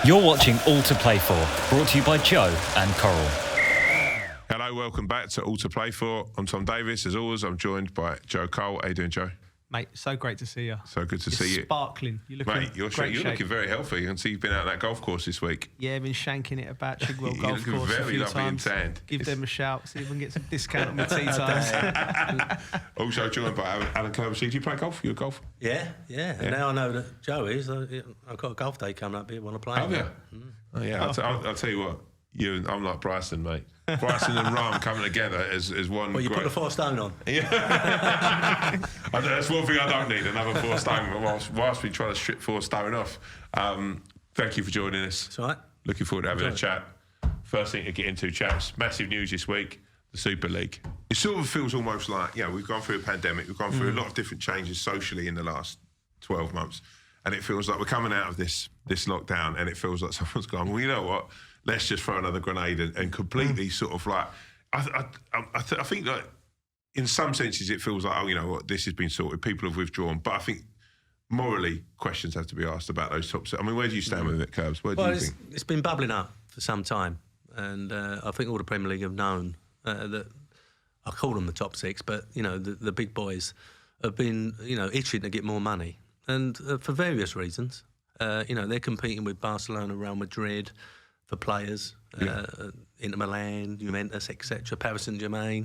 You're watching All to Play For, brought to you by Joe and Coral. Hello, welcome back to All to Play For. I'm Tom Davis. As always, I'm joined by Joe Cole. How you doing, Joe? Mate, so great to see you. So good to see you. Sparkling. You're looking Mate, you're looking very healthy. You can see you've been out on that golf course this week. Yeah, I've been shanking it about Chigwell Golf You're Course looking a very few lovely times. and tanned. Give them a shout, see if we can get some discount on my tea times. Also joined by Alan Curbishley. Do you play golf? You a golf? Yeah. And now I know that Joe is. I've got a golf day coming up here. Want to play? Have you? Oh, yeah. I'll tell you what. I'm like Bryson, mate. Bryson and Rahm coming together as one. Well, you put the 4 stone on. Yeah. That's one thing I don't need, another 4 stone. Whilst we try to strip 4 stone off. Thank you for joining us. That's all right. Looking forward to having a chat. First thing to get into, chaps. Massive news this week. The Super League. It sort of feels almost like, we've gone through a pandemic. We've gone through a lot of different changes socially in the last 12 months. And it feels like we're coming out of this lockdown, and it feels like someone's gone, well, you know what? Let's just throw another grenade and completely sort of like... I think that in some senses it feels like, oh, you know what, this has been sorted. People have withdrawn. But I think morally questions have to be asked about those tops. I mean, where do you stand with it, Curbs? Where do you think? It's been bubbling up for some time. And I think all the Premier League have known that... I call them the top 6, but, the big boys have been, itching to get more money. And for various reasons. They're competing with Barcelona, Real Madrid... for players, Inter Milan, Juventus, etc., Paris Saint-Germain,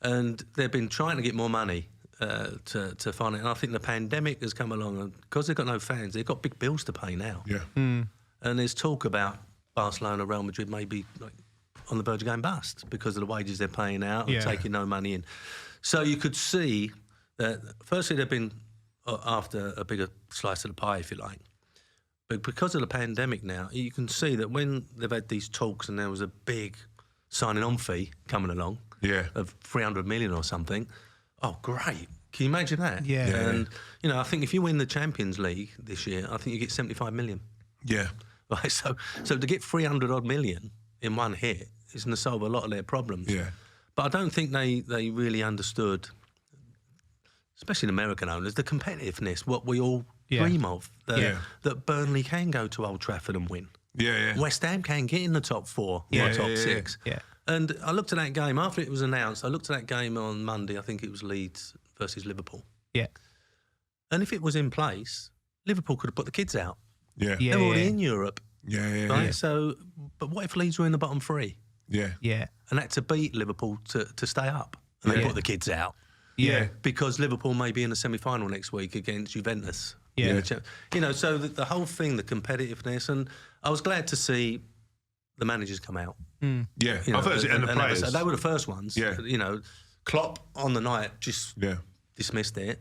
and they've been trying to get more money to find it. And I think the pandemic has come along, and because they've got no fans, they've got big bills to pay now. Yeah. And there's talk about Barcelona, Real Madrid maybe on the verge of going bust because of the wages they're paying out and taking no money in. So you could see that, firstly, they've been after a bigger slice of the pie, if you like. But because of the pandemic now, you can see that when they've had these talks and there was a big signing-on fee coming along of 300 million or something, oh, great. Can you imagine that? Yeah. And, I think if you win the Champions League this year, I think you get 75 million. Yeah. Right, so to get 300-odd million in one hit is going to solve a lot of their problems. Yeah. But I don't think they really understood, especially the American owners, the competitiveness, what we all... dream of that Burnley can go to Old Trafford and win. West Ham can get in the top 4 or top 6. Yeah. And I looked at that game after it was announced. I looked at that game on Monday. I think it was Leeds versus Liverpool. Yeah. And if it was in place, Liverpool could have put the kids out. They're already in Europe. Right. So, but what if Leeds were in the bottom 3? And had to beat Liverpool to stay up, and they put the kids out. Because Liverpool may be in the semi-final next week against Juventus. So the whole thing, the competitiveness, and I was glad to see the managers come out. And the players. They were the first ones. Klopp on the night just dismissed it,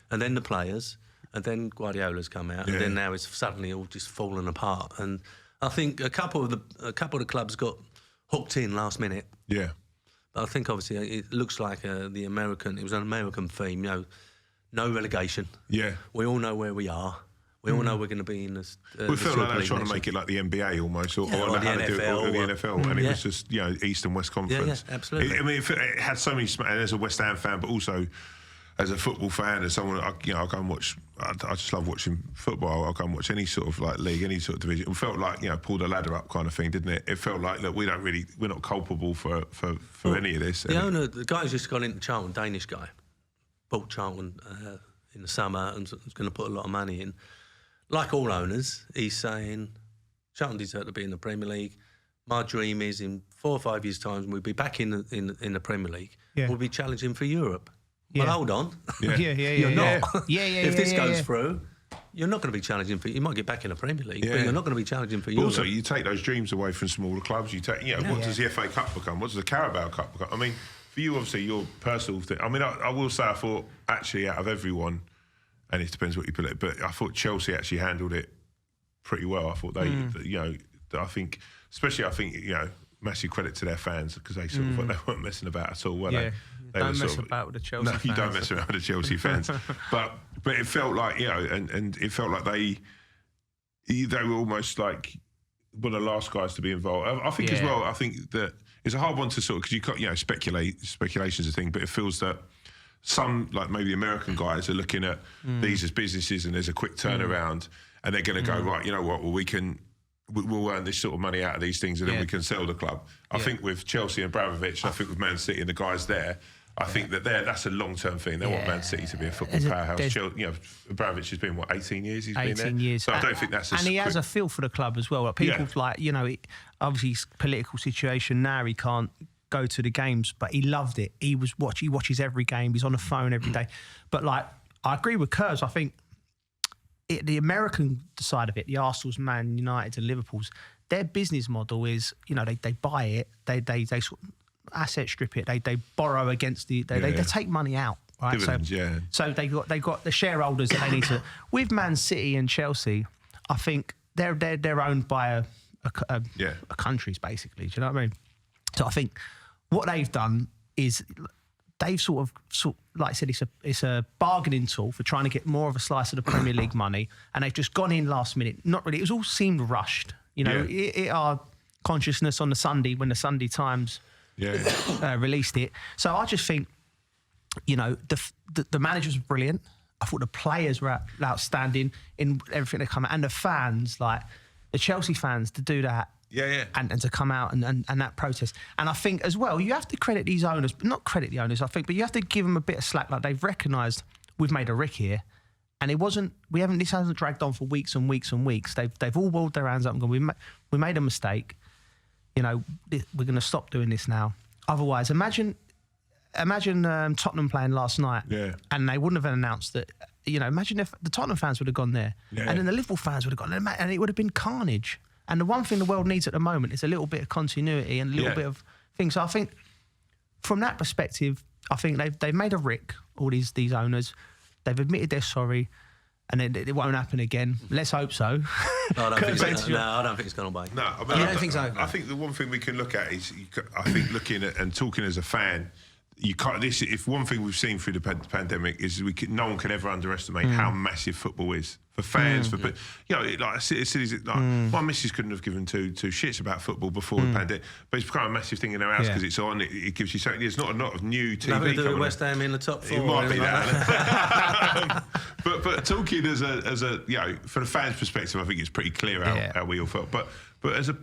and then the players, and then Guardiola's come out, and then now it's suddenly all just fallen apart. And I think a couple of the clubs got hooked in last minute. But I think obviously it looks like it was an American theme, no relegation. We all know where we are. We all know we're going to be in this. We feel like they're trying to make it like the NBA almost, or the NFL. And it was just, East and West Conference. Yeah, absolutely. I mean, it had so many, and as a West Ham fan, but also as a football fan, as someone, I'll go and watch, I just love watching football. I'll go and watch any sort of like league, any sort of division. It felt like, pull the ladder up kind of thing, didn't it? It felt like, look, we're not culpable for any of this. The guy's just gone into Charlton, Danish guy, bought Charlton in the summer and was going to put a lot of money in. Like all owners, he's saying, Charlton deserve to be in the Premier League. My dream is in 4 or 5 years' time, we'll be back in the Premier League. We'll be challenging for Europe. Well, hold on. You're not. If this goes through, you're not going to be challenging for... You might get back in the Premier League, but you're not going to be challenging for Europe. Also, you take those dreams away from smaller clubs. You take, what does the FA Cup become? What does the Carabao Cup become? I mean, for you, obviously, your personal thing... I mean, I will say I thought, actually, out of everyone, and it depends what you put it, but I thought Chelsea actually handled it pretty well. I thought they, I think, massive credit to their fans because they sort of they weren't messing about at all, were they? They don't mess about with the Chelsea fans. No, you don't mess around with the Chelsea fans. But it felt like, and it felt like they were almost like one of the last guys to be involved. I think as well, I think that it's a hard one to sort of, because you can't, speculation's a thing, but it feels that some, like maybe the American guys are looking at these as businesses and there's a quick turnaround. and they're going to go, right, you know what, well, we'll earn this sort of money out of these things and then we can sell the club. I think with Chelsea and Abramovich, I think with Man City and the guys there, I think that's a long-term thing. They want Man City to be a football powerhouse. Abramovich has been, 18 years he's been there? 18 years. So I don't think that's And he has a feel for the club as well. Like people obviously his political situation now, he can't go to the games, but he loved it. He watches every game. He's on the phone every day. But I agree with Curbs. I think the American side of it, the Arsenal's, Man United and Liverpool's, their business model is, they buy it, they sort of asset strip it, they borrow against they take money out, right? Dividends, so they got the shareholders that they need to. With Man City and Chelsea, I think they're owned by a countries basically. Do you know what I mean? So I think what they've done is they've sort of like I said, it's a bargaining tool for trying to get more of a slice of the Premier League money, and they've just gone in last minute. Not really. It was all seemed rushed. It our consciousness on the Sunday when the Sunday Times released it. So I just think, the managers were brilliant. I thought the players were outstanding in everything they come out, and the fans, like the Chelsea fans, to do that. And to come out and that protest. And I think as well, you have to credit these owners, but not credit the owners, I think, but you have to give them a bit of slack. Like they've recognised we've made a rick here, and this hasn't dragged on for weeks and weeks and weeks. They've all walled their hands up and gone, we made a mistake. We're going to stop doing this now. Otherwise, imagine Tottenham playing last night, and they wouldn't have announced that. Imagine if the Tottenham fans would have gone there, and then the Liverpool fans would have gone, and it would have been carnage. And the one thing the world needs at the moment is a little bit of continuity and a little bit of things. So I think, from that perspective, I think they've made a rick. All these owners, they've admitted they're sorry, and it won't happen again. Let's hope so. No, I don't think it's gone away. No, I don't think so. I think the one thing we can look at is, I think looking at and talking as a fan, you can't. If one thing we've seen through the pandemic is no one can ever underestimate how massive football is for fans. My missus couldn't have given two shits about football before the pandemic, but it's become a massive thing in our house because it's on. It gives you something. There's not a lot of new TV. Nothing to do with West Ham in the top four. It might be that. but talking as a from the fans' perspective, I think it's pretty clear how we all felt. But as a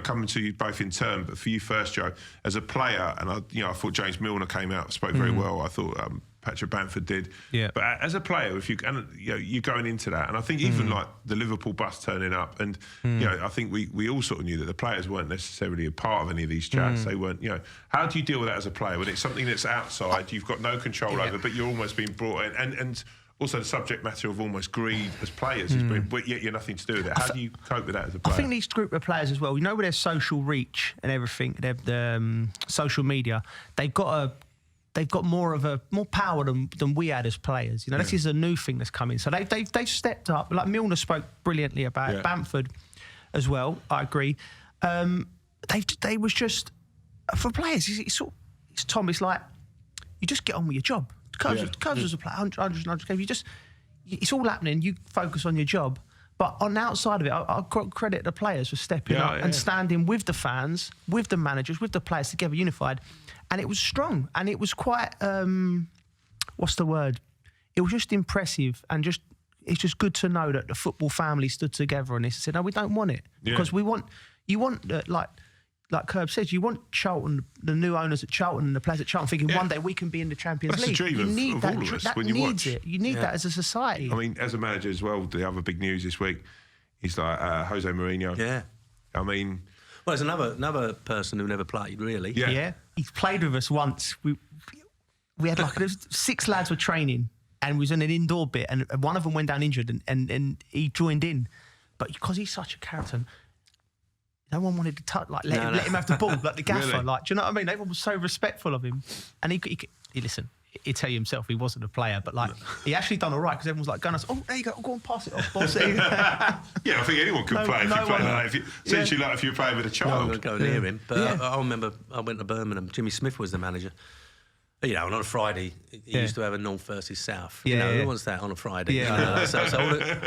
coming to you both in turn, but for you first, Joe, as a player, and I thought James Milner came out, spoke very well. I thought Patrick Bamford did. Yeah. But as a player, you're going into that, and I think even like the Liverpool bus turning up, and I think we all sort of knew that the players weren't necessarily a part of any of these chats. They weren't. How do you deal with that as a player when it's something that's outside, you've got no control over, but you're almost being brought in, and also the subject matter of almost greed as players, but yet you're nothing to do with it. How do you cope with that as a player? I think these group of players as well, with their social reach and everything, their social media, they've got more power than we had as players. This is a new thing that's coming. So they've stepped up. Like Milner spoke brilliantly about it. Bamford as well. I agree. They was just, for players. It's Tom. It's like you just get on with your job. Cubs was a player, 100 games. It's all happening. You focus on your job. But on the outside of it, I'll credit the players for stepping up and standing with the fans, with the managers, with the players together, unified. And it was strong. And it was quite, what's the word? It was just impressive. And it's just good to know that the football family stood together on this and said, no, we don't want it. Because you want, like Curb says, you want Charlton, the new owners at Charlton and the players at Charlton thinking one day we can be in the Champions League. That's the dream of all of us when you watch. You need that as a society. I mean, as a manager as well, the other big news this week is like Jose Mourinho. Yeah. I mean... Well, there's another person who never played, really. Yeah. He's played with us once. We had there was 6 lads were training and we was in an indoor bit and one of them went down injured and he joined in. But because he's such a character... No one wanted to touch, let him have the ball, like the gaffer. Really? Do you know what I mean? Everyone was so respectful of him. And he listen, he'd tell you himself he wasn't a player, but he actually done all right because everyone was like, going, oh, there you go, go and pass it off, boss. I think anyone could play if you play like that. Essentially, like if you're playing with a child. I'm going to go near him. But I remember I went to Birmingham. Jimmy Smith was the manager. On a Friday, he used to have a North versus South. Who wants that on a Friday? So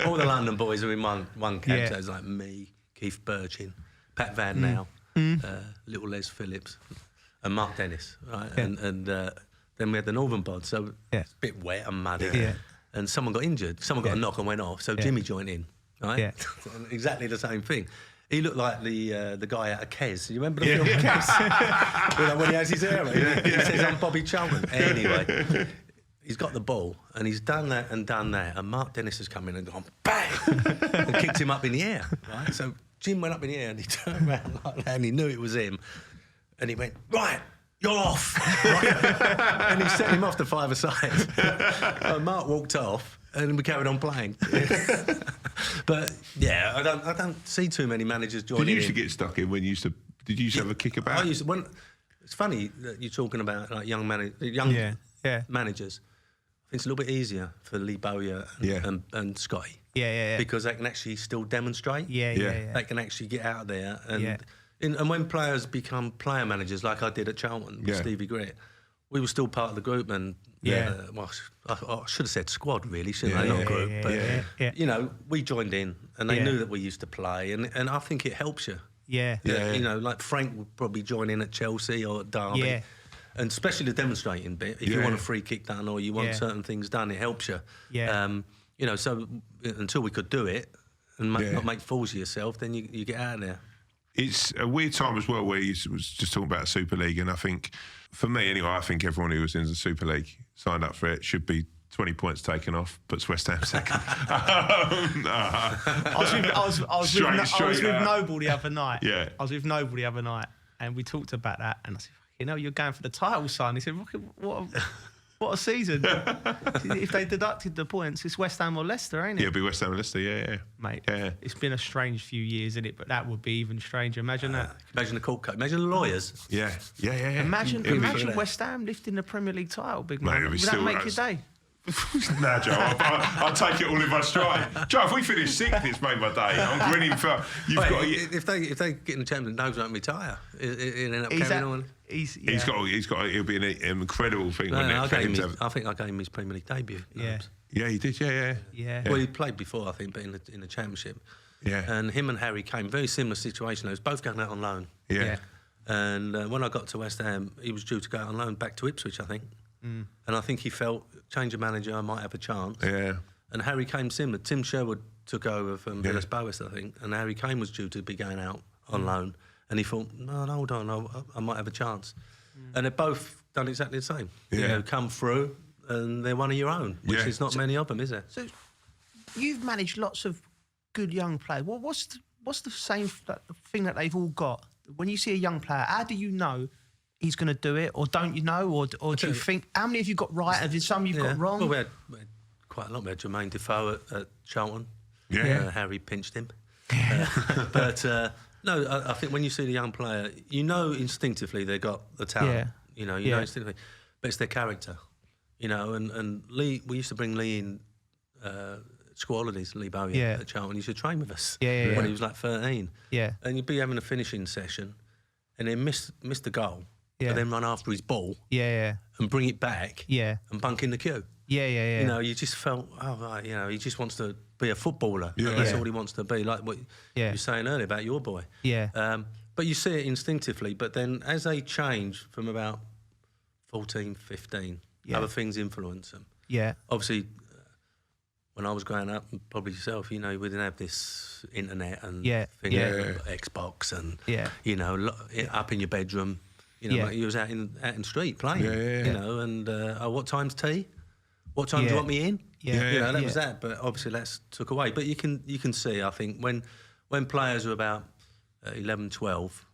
all the London boys were in one camp. So it was like me, Keith Birchin, Pat Van Now, little Les Phillips, and Mark Dennis, right? And then we had the Northern pod, so it's a bit wet and muddy. and someone got injured. Someone got a knock and went off, so Jimmy joined in, right? Yeah. Exactly the same thing. He looked like the guy out of Kes. You remember the film Kes? You know, when he has his hair, he says, "I'm Bobby Charlton." Anyway, he's got the ball, and he's done that, and Mark Dennis has come in and gone bang and kicked him up in the air. Right, so Jim went up in the air and he turned around like that, and he knew it was him, and he went, "Right, you're off," right? And he sent him off to 5-a-side. And Mark walked off, and we carried on playing. But yeah, I don't see too many managers joining. Did you used to get stuck in when you used to? Did you used to have a kick about? It's funny that you're talking about like young managers. I think it's a little bit easier for Lee Bowyer and Scotty. Yeah. Because they can actually still demonstrate. Yeah. They can actually get out there and when players become player managers, like I did at Charlton with Stevie Grit, we were still part of the group, and well, I should have said squad really, shouldn't I? Not group, but you know, we joined in, and they knew that we used to play, and I think it helps you. Yeah. You know, like Frank would probably join in at Chelsea or at Derby. Yeah. And especially the demonstrating bit. If you want a free kick done or you want certain things done, it helps you. Yeah. You know, so until we could do it and not make fools of yourself, then you get out of there. It's a weird time as well where he was just talking about Super League, and I think, for me anyway, I think everyone who was in the Super League signed up for it should be 20 points taken off, puts West Ham second. I was with Noble the other night. Yeah. I was with Noble the other night, and we talked about that, and I said, "You know, you're going for the title, son." He said, "What a season!" If they deducted the points, it's West Ham or Leicester, ain't it? Yeah, it'll be West Ham or Leicester, yeah. Mate, yeah. It's been a strange few years, isn't it? But that would be even stranger. Imagine that. Imagine the court case. Imagine the lawyers. Yeah. Imagine West Ham lifting the Premier League title, big man. Would that make your day? Nah, Joe, I'll take it all in my stride. Joe, if we finish 6th, it's made my day. I'm grinning for... If they get in the Champions, Nobles don't retire. He'll end up carrying on. It'll be an incredible thing. I think I gave him his Premier League debut. Yeah, he did, yeah. Well, he played before, I think, but in the Championship. Yeah. And him and Harry came, very similar situation. They was both going out on loan. Yeah. And when I got to West Ham, he was due to go out on loan back to Ipswich, I think. And I think he felt, change of manager, I might have a chance. Yeah. And Harry Kane similar. Tim Sherwood took over from Villas Boas, I think, and Harry Kane was due to be going out on loan. And he thought, no, hold on, I might have a chance. And they've both done exactly the same. Yeah. You know, come through, and they're one of your own, which is not many of them, is there? So you've managed lots of good young players. Well, what's the same thing that they've all got? When you see a young player, how do you know he's going to do it, or don't you know, or do you think, how many have you got right, and some you've got wrong? Well, we had quite a lot. We had Jermaine Defoe at Charlton. Harry pinched him. But no, I think when you see the young player, you know instinctively they got the talent. You know instinctively, but it's their character. You know, and Lee, we used to bring Lee in school holidays, Lee Bowyer at Charlton. He used to train with us when he was like 13. Yeah. And you'd be having a finishing session, and then miss the goal. But then run after his ball, and bring it back, and bunk in the queue. You know, you just felt, you know, he just wants to be a footballer. And that's all he wants to be, like what you were saying earlier about your boy. But you see it instinctively. But then as they change from about 14, 15, other things influence them. Obviously, when I was growing up, and probably yourself, you know, we didn't have this internet and Xbox and, you know, up in your bedroom. You know, he was out in the street playing. You know, and what time's tea? What time do you want me in? You know, that was that. But obviously, that's took away. But you can see, I think, when players are about 11, 12,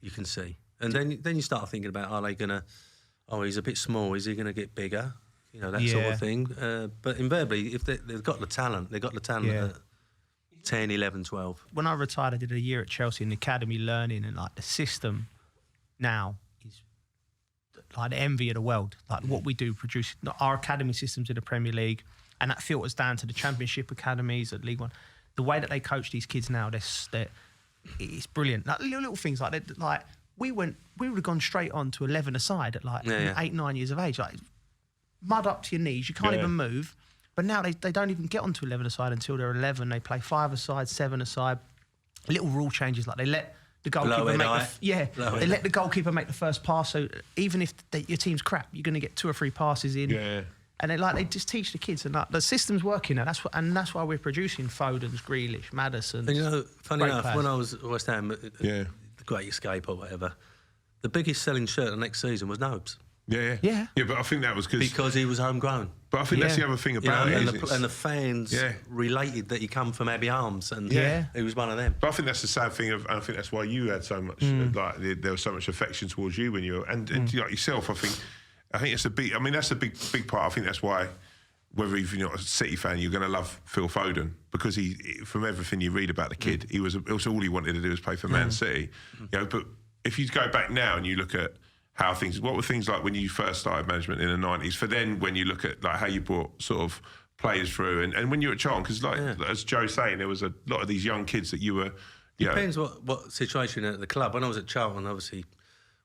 you can see, and then you start thinking about, are they gonna? Oh, he's a bit small. Is he gonna get bigger? You know, that sort of thing. But invariably, if they've got the talent, at 10, 11, 12. When I retired, I did a year at Chelsea in the academy learning, and like the system now is like the envy of the world. Like what we do, produce our academy systems in the Premier League, and that filters down to the Championship academies at League One. The way that they coach these kids now, it's brilliant. Like little things like that. Like we would have gone straight on to 11-a-side at like 8, 9 years of age. Like mud up to your knees, you can't even move. But now they don't even get onto 11-a-side until they're 11. They play 5-a-side, 7-a-side. Little rule changes, like they let the goalkeeper make the goalkeeper make the first pass. So even if your team's crap, you're going to get 2 or 3 passes in. And they just teach the kids, and the system's working now. That's why we're producing Foden's, Grealish, Maddison's. And funny enough, players. when I was at West Ham, the Great Escape or whatever, the biggest selling shirt the next season was Nobes. Yeah, but I think that was because he was homegrown. But I think that's the other thing about it. And the fans related that he come from Abbey Arms, and he was one of them. But I think that's the sad thing I think that's why you had so much there was so much affection towards you when you were and like yourself. I think it's a big. I mean, that's a big part. I think that's why, whether you're not a City fan, you're going to love Phil Foden because he, from everything you read about the kid, he was all he wanted to do was play for Man City. You know, but if you go back now and you look at what were things like when you first started management in the 90s? For then, when you look at like how you brought sort of players through, and when you were at Charlton, because as Joe's saying, there was a lot of these young kids that you were. Depends what situation at the club. When I was at Charlton, obviously.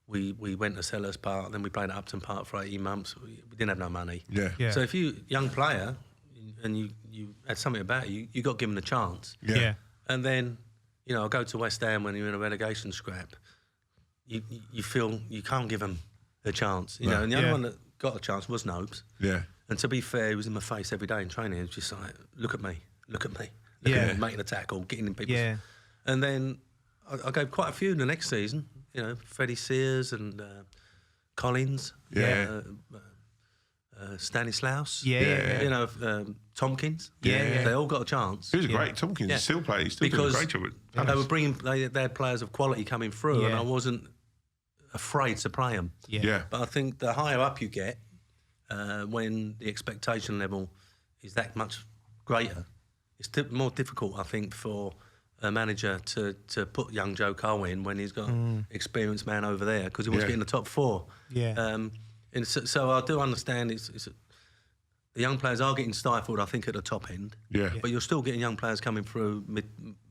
We went to Sellers Park, then we played at Upton Park for 18 months. We didn't have no money. Yeah. So if you young player and you had something about you got given a chance. Yeah. And then, I go to West Ham when you're in a relegation scrap. You feel you can't give them a chance. And the only one that got a chance was Nobes. Yeah. And to be fair, he was in my face every day in training. He was just like, look at me, making a tackle, getting in people's... Yeah. And then I gave quite a few in the next season. Freddie Sears and Collins, Stanislaus, Tompkins, they all got a chance. He was great. Tompkins still plays, doing a great job. They were bringing, they had players of quality coming through, and I wasn't afraid to play them. Yeah. But I think the higher up you get, when the expectation level is that much greater, it's more difficult, I think, for a manager to put young Joe Cole in when he's got experienced man over there because he wants to get in the top four. Yeah. And so I do understand it's the young players are getting stifled, I think, at the top end. Yeah. But you're still getting young players coming through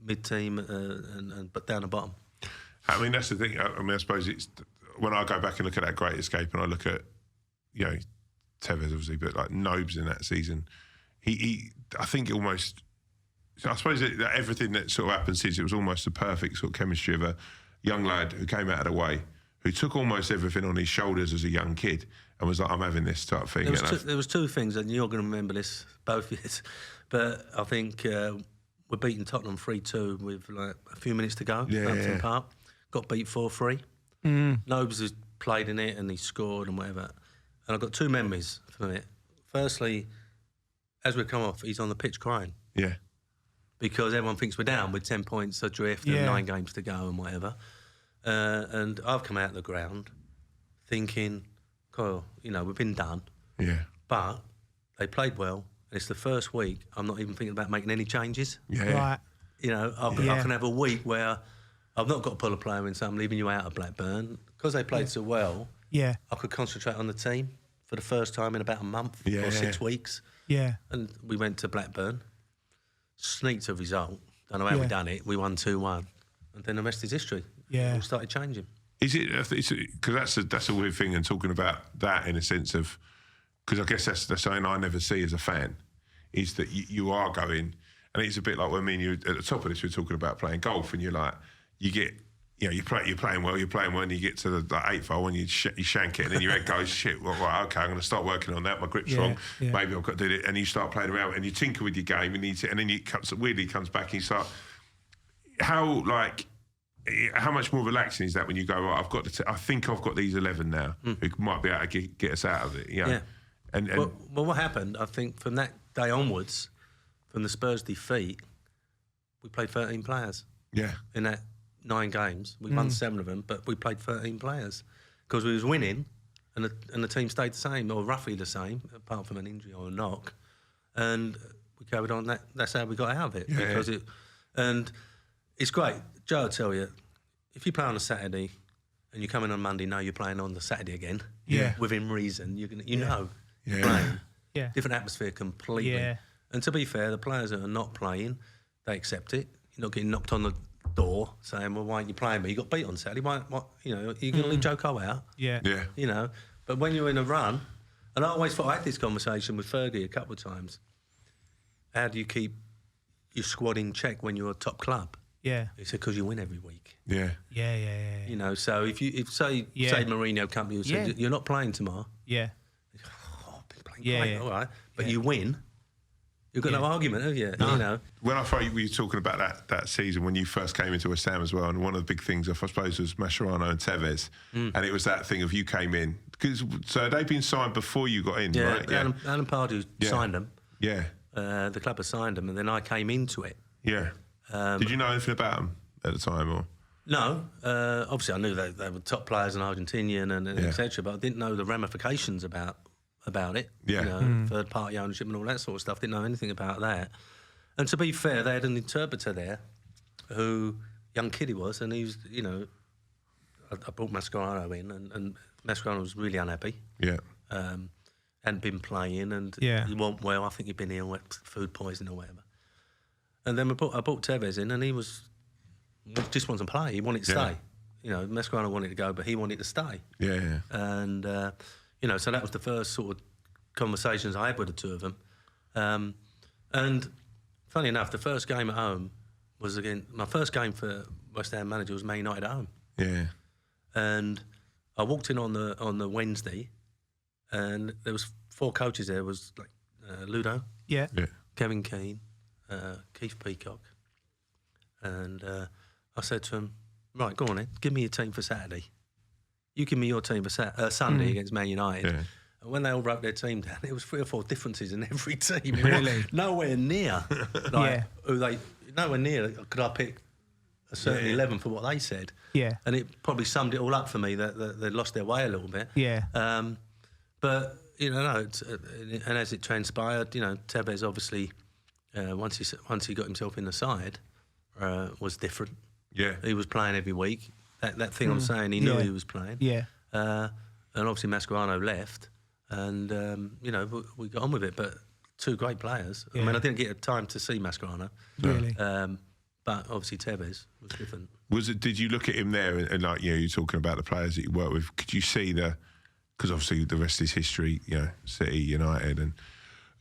mid-team but down the bottom. I mean, that's the thing. I mean, I suppose it's when I go back and look at that Great Escape and I look at, Tevez obviously, but like Nobes in that season, he I think almost. I suppose that everything that sort of happened since it was almost the perfect sort of chemistry of a young lad who came out of the way, who took almost everything on his shoulders as a young kid and was like, I'm having this type of thing. There was two things, and you're going to remember this, both years, but I think we're beating Tottenham 3-2 with like a few minutes to go at Upton Park. Got beat 4-3. Nobes has played in it and he scored and whatever. And I've got two memories from it. Firstly, as we come off, he's on the pitch crying. Yeah. Because everyone thinks we're down with 10 points adrift and 9 games to go and whatever. And I've come out of the ground thinking, oh, we've been done. Yeah. But they played well. And it's the first week I'm not even thinking about making any changes. Yeah. Right. I can have a week where I've not got to pull a player in, so I'm leaving you out of Blackburn. Because they played so well, I could concentrate on the team for the first time in about a month or 6 weeks. Yeah. And we went to Blackburn. Sneaked a result. Don't know how we done it. We won 2-1, and then the rest is history. Yeah, it all started changing. Is it? Because that's a weird thing, and talking about that in a sense of, because I guess that's something I never see as a fan, is that you are going, and it's a bit like when me and you at the top of this, we were talking about playing golf, and you're like, you get. You're playing well, and you get to the 8th hole and you shank it, and then your head goes, shit, well, right, okay, I'm going to start working on that. My grip's wrong. Yeah. Maybe I've got to do it. And you start playing around and you tinker with your game, and then it weirdly comes back and you start. How much more relaxing is that when you go, right, I think I've got these 11 now who might be able to get us out of it. Yeah. And well, what happened, I think, from that day onwards, from the Spurs defeat, we played 13 players. Yeah. In that 9 games. We won 7 of them, but we played 13 players because we was winning, and the team stayed the same, or roughly the same, apart from an injury or a knock, and we carried on. That's how we got out of it. Yeah. And it's great. Joe will tell you, if you play on a Saturday and you come in on Monday, know you're playing on the Saturday again. Yeah. Within reason, you're Yeah. playing. Yeah. Different atmosphere completely. Yeah. And to be fair, the players that are not playing, they accept it. You're not getting knocked on the door saying, well, why aren't you playing me? You got beat on Saturday. Why you're going to leave Joe Cole out? Yeah. But when you're in a run, and I always thought I had this conversation with Fergie a couple of times. How do you keep your squad in check when you're a top club? Yeah. He said, because you win every week. Yeah. So if Mourinho come to you and said, you're not playing tomorrow. Yeah. Oh, I've been playing Yeah, great, yeah. all right. But you win, you've got no argument, have you? No. You know. When I thought you were talking about that season when you first came into West Ham as well, and one of the big things I suppose was Mascherano and Tevez, and it was that thing of you came in so they'd been signed before you got in, Yeah, right? Alan Pardew signed them. Yeah. The club had signed them, and then I came into it. Yeah. Did you know anything about them at the time, or? No, obviously I knew they were top players in Argentinian and etc. But I didn't know the ramifications about it. Yeah. You know, third party ownership and all that sort of stuff. Didn't know anything about that. And to be fair, they had an interpreter there, who young kid he was, and he was, you know, I brought Mascherano in, and Mascherano was really unhappy. Yeah. Hadn't been playing, and he wasn't well. I think he'd been ill, food poisoning or whatever. And then I brought Tevez in, and he just wanted to play. He wanted to stay. You know, Mascherano wanted to go, but he wanted to stay. Yeah. And, you know, so that was the first sort of conversations I had with the two of them. And funny enough, the first game at home was my first game for West Ham manager was Man United at home. Yeah. And I walked in on the Wednesday, and there was 4 coaches there. It was like Ludo, Kevin Keane, Keith Peacock, and I said to him, right, go on then, give me your team for Saturday. You give me your team for Sunday against Man United. Yeah. And when they all wrote their team down, it was 3 or 4 differences in every team. Really? Nowhere near. Nowhere near could I pick a certain 11 for what they said. Yeah. And it probably summed it all up for me that they lost their way a little bit. Yeah. But, you know, no, and as it transpired, you know, Tevez obviously, once he got himself in the side, was different. Yeah. He was playing every week. That thing I'm saying, he knew he was playing. Yeah. And obviously Mascherano left, and, you know, we got on with it. But 2 great players. Yeah. I mean, I didn't get time to see Mascherano. Really? But obviously Tevez was different. Did you look at him there and like, you know, you're talking about the players that you work with, could you see because obviously the rest is history, you know, City, United, and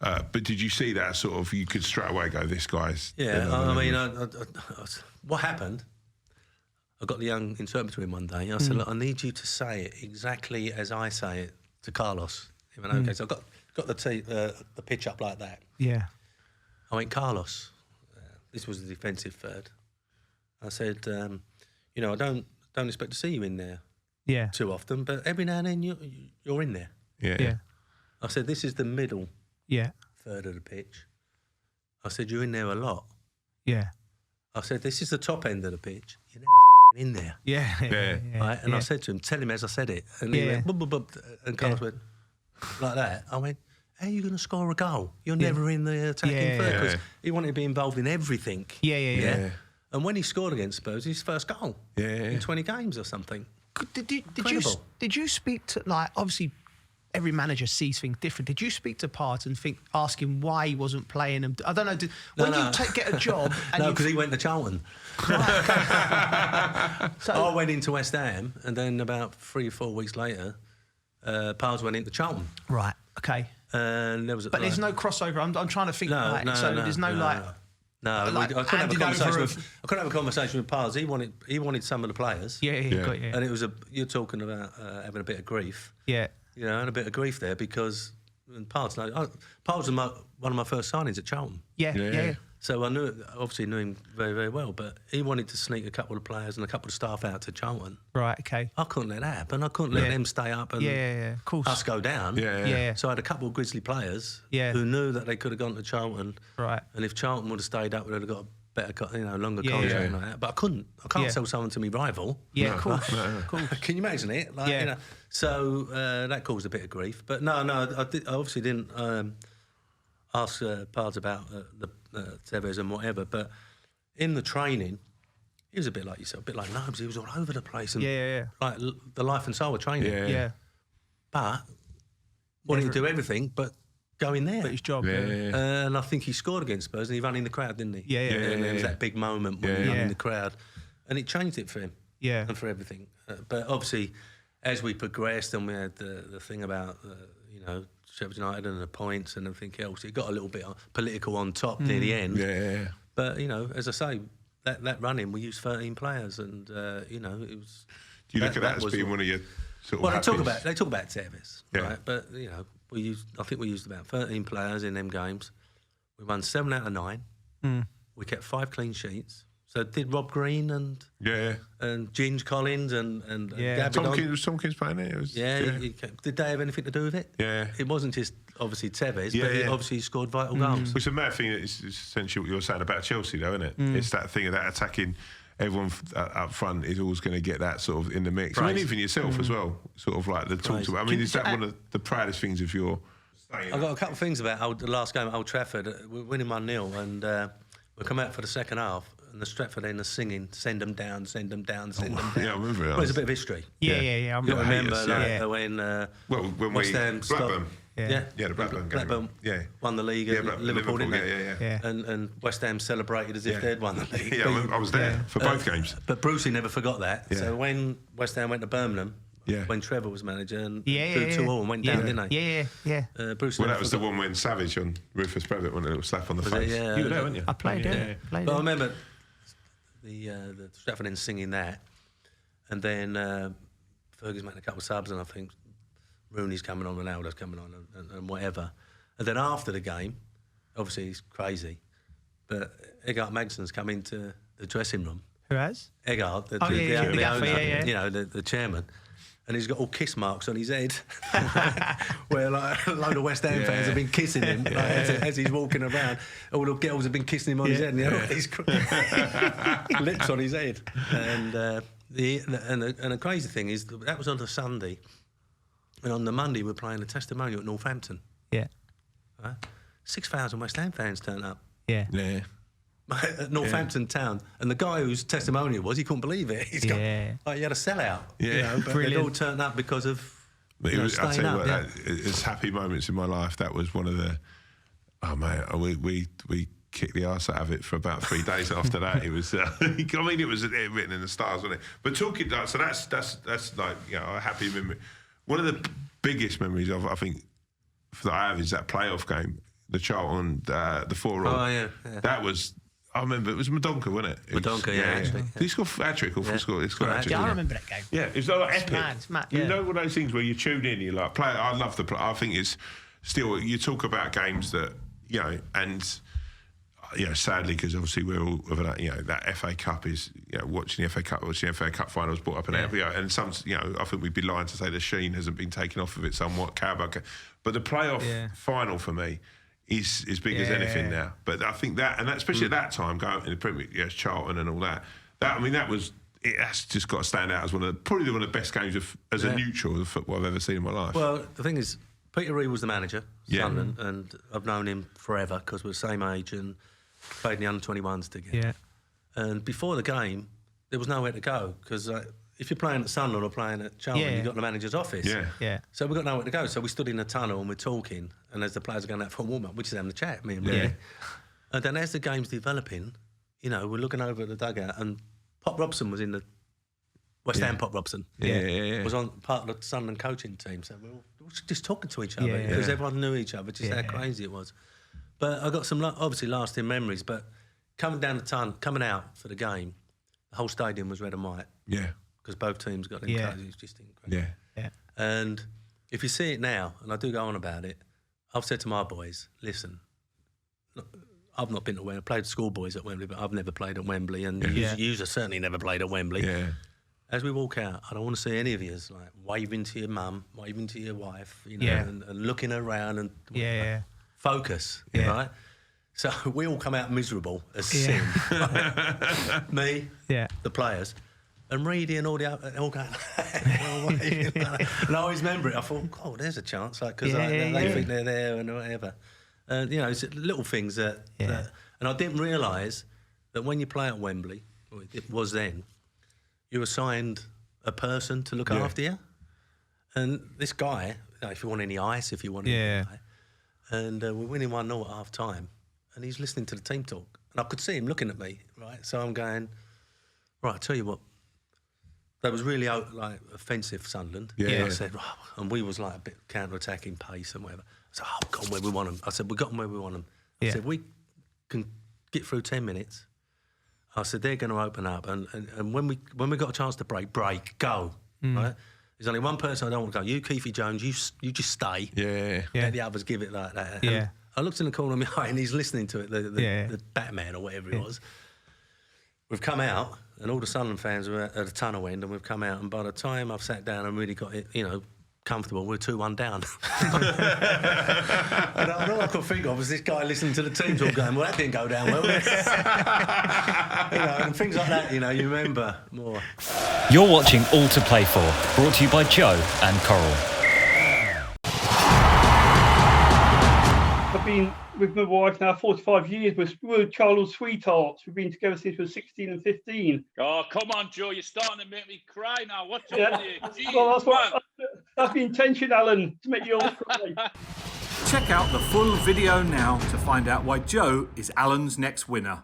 but did you see that sort of, you could straight away go, this guy's... Yeah, I mean, what happened, I got the young interpreter in one day, and I said, look, I need you to say it exactly as I say it to Carlos. He went, okay, so I got the pitch up like that. Yeah. I went, Carlos, this was the defensive third. I said, you know, I don't expect to see you in there too often, but every now and then you're in there. Yeah. I said, this is the middle third of the pitch. I said, you're in there a lot. Yeah. I said, this is the top end of the pitch. You're never in there. Yeah. Right? And I said to him, tell him as I said it. And he went, bub, bub, bub, and Carlos went, like that. I went, how are you going to score a goal? You're never in the attacking third. Because he wanted to be involved in everything. Yeah. And when he scored against Spurs, his first goal in 20 games or something. Did you speak to, like, obviously every manager sees things different. Did you speak to Pards and ask him why he wasn't playing him? I don't know. You get a job... And no, because he went to Charlton. So I went into West Ham, and then about 3 or 4 weeks later, Pards went into Charlton. Right, okay. And there was... But there's no crossover. I'm trying to think. No, there's no. No, I couldn't have a conversation. I couldn't have a conversation with Pards. He wanted some of the players. Yeah. And it was you're talking about having a bit of grief. Yeah. You know, and a bit of grief there because Pards was one of my first signings at Charlton. Yeah. So I obviously knew him very, very well, but he wanted to sneak a couple of players and a couple of staff out to Charlton. Right, okay. I couldn't let that happen. I couldn't let them stay up and of course. us go down. Yeah. So I had a couple of Grizzly players who knew that they could have gone to Charlton. Right. And if Charlton would have stayed up, we would have got a better, longer contract like that. But I couldn't. I can't sell someone to me rival. Yeah, of course. Of course. Can you imagine it? Like, you know, so that caused a bit of grief. But no, I obviously didn't ask Pards about the Tevez and whatever. But in the training, he was a bit like yourself, a bit like Nobes. He was all over the place. And like the life and soul of training. Yeah. But wanting to do everything, but go in there. But his job. And I think he scored against Spurs and he ran in the crowd, didn't he? Yeah. And there was that big moment when he ran in the crowd. And it changed it for him. Yeah. And for everything. But obviously, as we progressed and we had the thing about, Sheffield United and the points and everything else, it got a little bit political on top near the end. Yeah. But, as I say, that run-in, we used 13 players and, it was... Do you look at that as being one of your sort of they talk about Tevez, right? But, I think we used about 13 players in them games. We won 7 out of 9. We kept 5 clean sheets. So did Rob Green and Ginge Collins and Gabby was Tompkins playing it? Did they have anything to do with it? Yeah. It wasn't just obviously Tevez, but he obviously scored vital goals. It's a mad thing. It's essentially what you're saying about Chelsea, though, isn't it? It's that thing of that attacking. Everyone up front is always going to get that sort of in the mix. I mean, even yourself as well. Sort of like the talks about. I mean, is that one of the proudest things of your? I've got a couple of things about the last game at Old Trafford. We're winning 1-0, and we come out for the second half. And the Stratford end are singing, send them down, send them down, send them down. Yeah, I remember it. Well, there's a bit of history. Yeah. I remember when when West Ham Blackburn. Yeah, the Blackburn game. Blackburn won the league at Liverpool, didn't they? Yeah. And West Ham celebrated as if they'd won the league. Yeah, I was there for both games. But Brucey never forgot that. Yeah. So when West Ham went to Birmingham, when Trevor was manager, and 2-2 and went down, didn't they? Yeah. Brucey Well, that was the one when Savage on Rufus Brevitt won a little slap on the face. Yeah. You were there, weren't you? I played it. But I remember the Stratford end singing that, and then Fergie's making a couple of subs, and I think Rooney's coming on, Ronaldo's coming on, and whatever. And then after the game, obviously he's crazy, but Eggart Magson's come into the dressing room. Who has? Eggart, the owner, you know, the chairman. And he's got all kiss marks on his head, where like a load of West Ham fans have been kissing him as he's walking around. All the girls have been kissing him on his head, and he's lips on his head. And the crazy thing is that was on a Sunday, and on the Monday we're playing a testimonial at Northampton. Yeah. Right? 6,000 West Ham fans turned up. Yeah. At Northampton town, and the guy whose testimonial was, he couldn't believe it. He's got, like, he had a sellout. Yeah, you know, but they all turned up because of staying up. It's happy moments in my life. That was one of the. Oh man, we kicked the arse out of it for about 3 days after that. It was. I mean, it was written in the stars, wasn't it? But talking like, so that's like, you know, a happy memory. One of the biggest memories I think that I have is that playoff game, the Charlton, the 4-4. Oh yeah. That was. I remember it was Madonka, wasn't it? Madonka, actually. Did he score hat-trick or score hat-trick? Yeah, I remember that game. Yeah, it's like epic. It's mad. You know one of those things where you tune in, you're like, play. I love the play. I think it's still, you talk about games that, you know, and, you know, sadly, because obviously we're all of that, you know, that FA Cup is, you know, watching the FA Cup finals brought up in it, you know, and some, you know, I think we'd be lying to say the sheen hasn't been taken off of it somewhat, Carabao. But the playoff final for me is as big as anything now. But I think that, and that, especially at that time, going in the Premier League, Charlton and all that, I mean, that's just got to stand out as probably one of the best games as a neutral of football I've ever seen in my life. Well, the thing is, Peter Reid was the manager, Sunderland, and I've known him forever because we're the same age and played in the under-21s together. Yeah. And before the game, there was nowhere to go because if you're playing at Sunderland or playing at Charlton, you've got the manager's office. Yeah. So we got nowhere to go. So we stood in the tunnel and we're talking, and as the players are going out for a warm-up, we're just having a chat, me and Willie. And then as the game's developing, you know, we're looking over at the dugout, and Pop Robson was in the West Ham. Pop Robson was on part of the Sunderland coaching team. So we were just talking to each other because everyone knew each other, just how crazy it was. But I got some obviously lasting memories. But coming down the tunnel, coming out for the game, the whole stadium was red and white. Yeah. Because both teams got them colours. It was just incredible. Yeah. And if you see it now, and I do go on about it, I've said to my boys, listen, I've not been to Wembley. I played schoolboys at Wembley, but I've never played at Wembley, and you certainly never played at Wembley. Yeah. As we walk out, I don't want to see any of you like waving to your mum, waving to your wife, you know, and looking around and focus, right? So we all come out miserable as sin. Me, the players. And Reedy and all the all going, and I always remember it. I thought, oh, there's a chance, like because they think they're there and whatever. You know, it's little things that and I didn't realise that when you play at Wembley, it was then, you're assigned a person to look after you. And this guy, you know, if you want any ice, if you want any ice, and we're winning 1-0 at half time, and he's listening to the team talk, and I could see him looking at me, right? So I'm going, right, I tell you what. That was really like offensive, Sunderland. I said, and we was like a bit counter-attacking pace and whatever. I said, we got them where we want them. I said, we got them where we want them. I said, we can get through 10 minutes. I said, they're going to open up, and when we got a chance to break, go, right? There's only one person I don't want to go. You, Keithy Jones, you just stay. Yeah. Let the others give it like that. Yeah. And I looked in the corner of my eye and he's listening to it, the Batman or whatever it was. We've come out and all the Sunderland fans were at the tunnel end and we've come out and by the time I've sat down and really got it, comfortable, we're 2-1 down. And all I could think of was this guy listening to the teams all going, well, that didn't go down well. And things like that, you remember more. You're watching All to Play For, brought to you by Joe and Coral. I've been with my wife now 45 years. We're childhood sweethearts. We've been together since we were 16 and 15. Oh, come on, Joe. You're starting to make me cry now. What's up with you? Jeez, Well, that's the intention, Alan, to make you all cry. Check out the full video now to find out why Joe is Alan's next winner.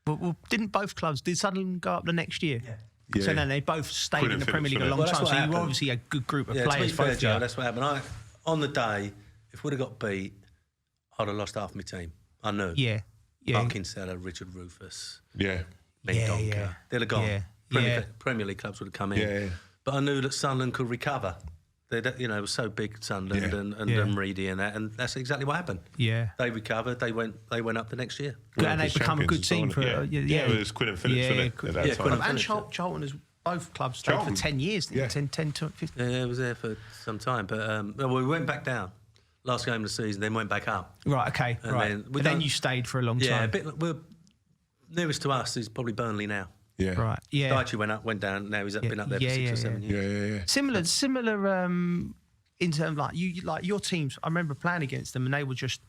Well, didn't both clubs, did Sunderland go up the next year? Yeah. So then they both stayed in the Premier League a long time. So you were obviously a good group of players. To be fair, Joe, that's what happened. On the day, if we'd have got beat, I'd have lost half my team. I knew. Yeah. Markinseller, Richard Rufus. Yeah. Mendonca. They'd have gone. Yeah. Premier League clubs would have come in. Yeah. But I knew that Sunderland could recover. It was so big, Sunderland and Reedy and that, and that's exactly what happened. Yeah. They recovered. They went up the next year. And they've become a good team for. Yeah, it was Quinn and Phillips, wasn't it? At that time. And Charlton has both clubs stayed for 10 years. Yeah. 10 to 15. Yeah, it was there for some time, but we went back down. Last game of the season, then went back up. Right, okay, and then you stayed for a long time. Yeah, we're nearest to us is probably Burnley now. Yeah. Right, yeah. Daichi went down, now he's been up there for 6 or 7 years. Yeah. Similar in terms of like your teams, I remember playing against them and they were just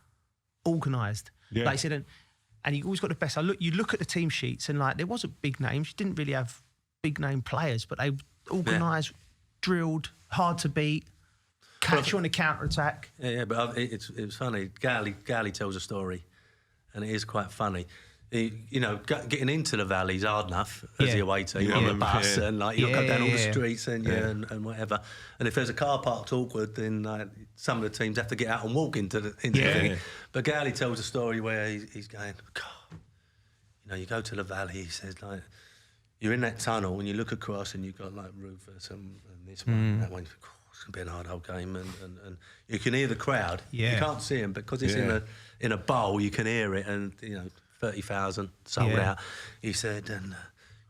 organised. Yeah. Like I said, and you always got the best. You look at the team sheets and there wasn't big names. You didn't really have big name players, but they organised, drilled, hard to beat. Catch you on the counter-attack. Yeah, but it was funny. Gally tells a story, and it is quite funny. Getting into the valley is hard enough as the away team on the bus, and you go down all the streets and whatever. And if there's a car parked awkward, then some of the teams have to get out and walk into the thing. But Gally tells a story where he's going, God, you go to the valley. He says you're in that tunnel and you look across and you've got Rufus and this one, and that one. It's going to be an hard old game, and you can hear the crowd. Yeah. You can't see them because it's in a bowl. You can hear it, and 30,000 sold out. He said, and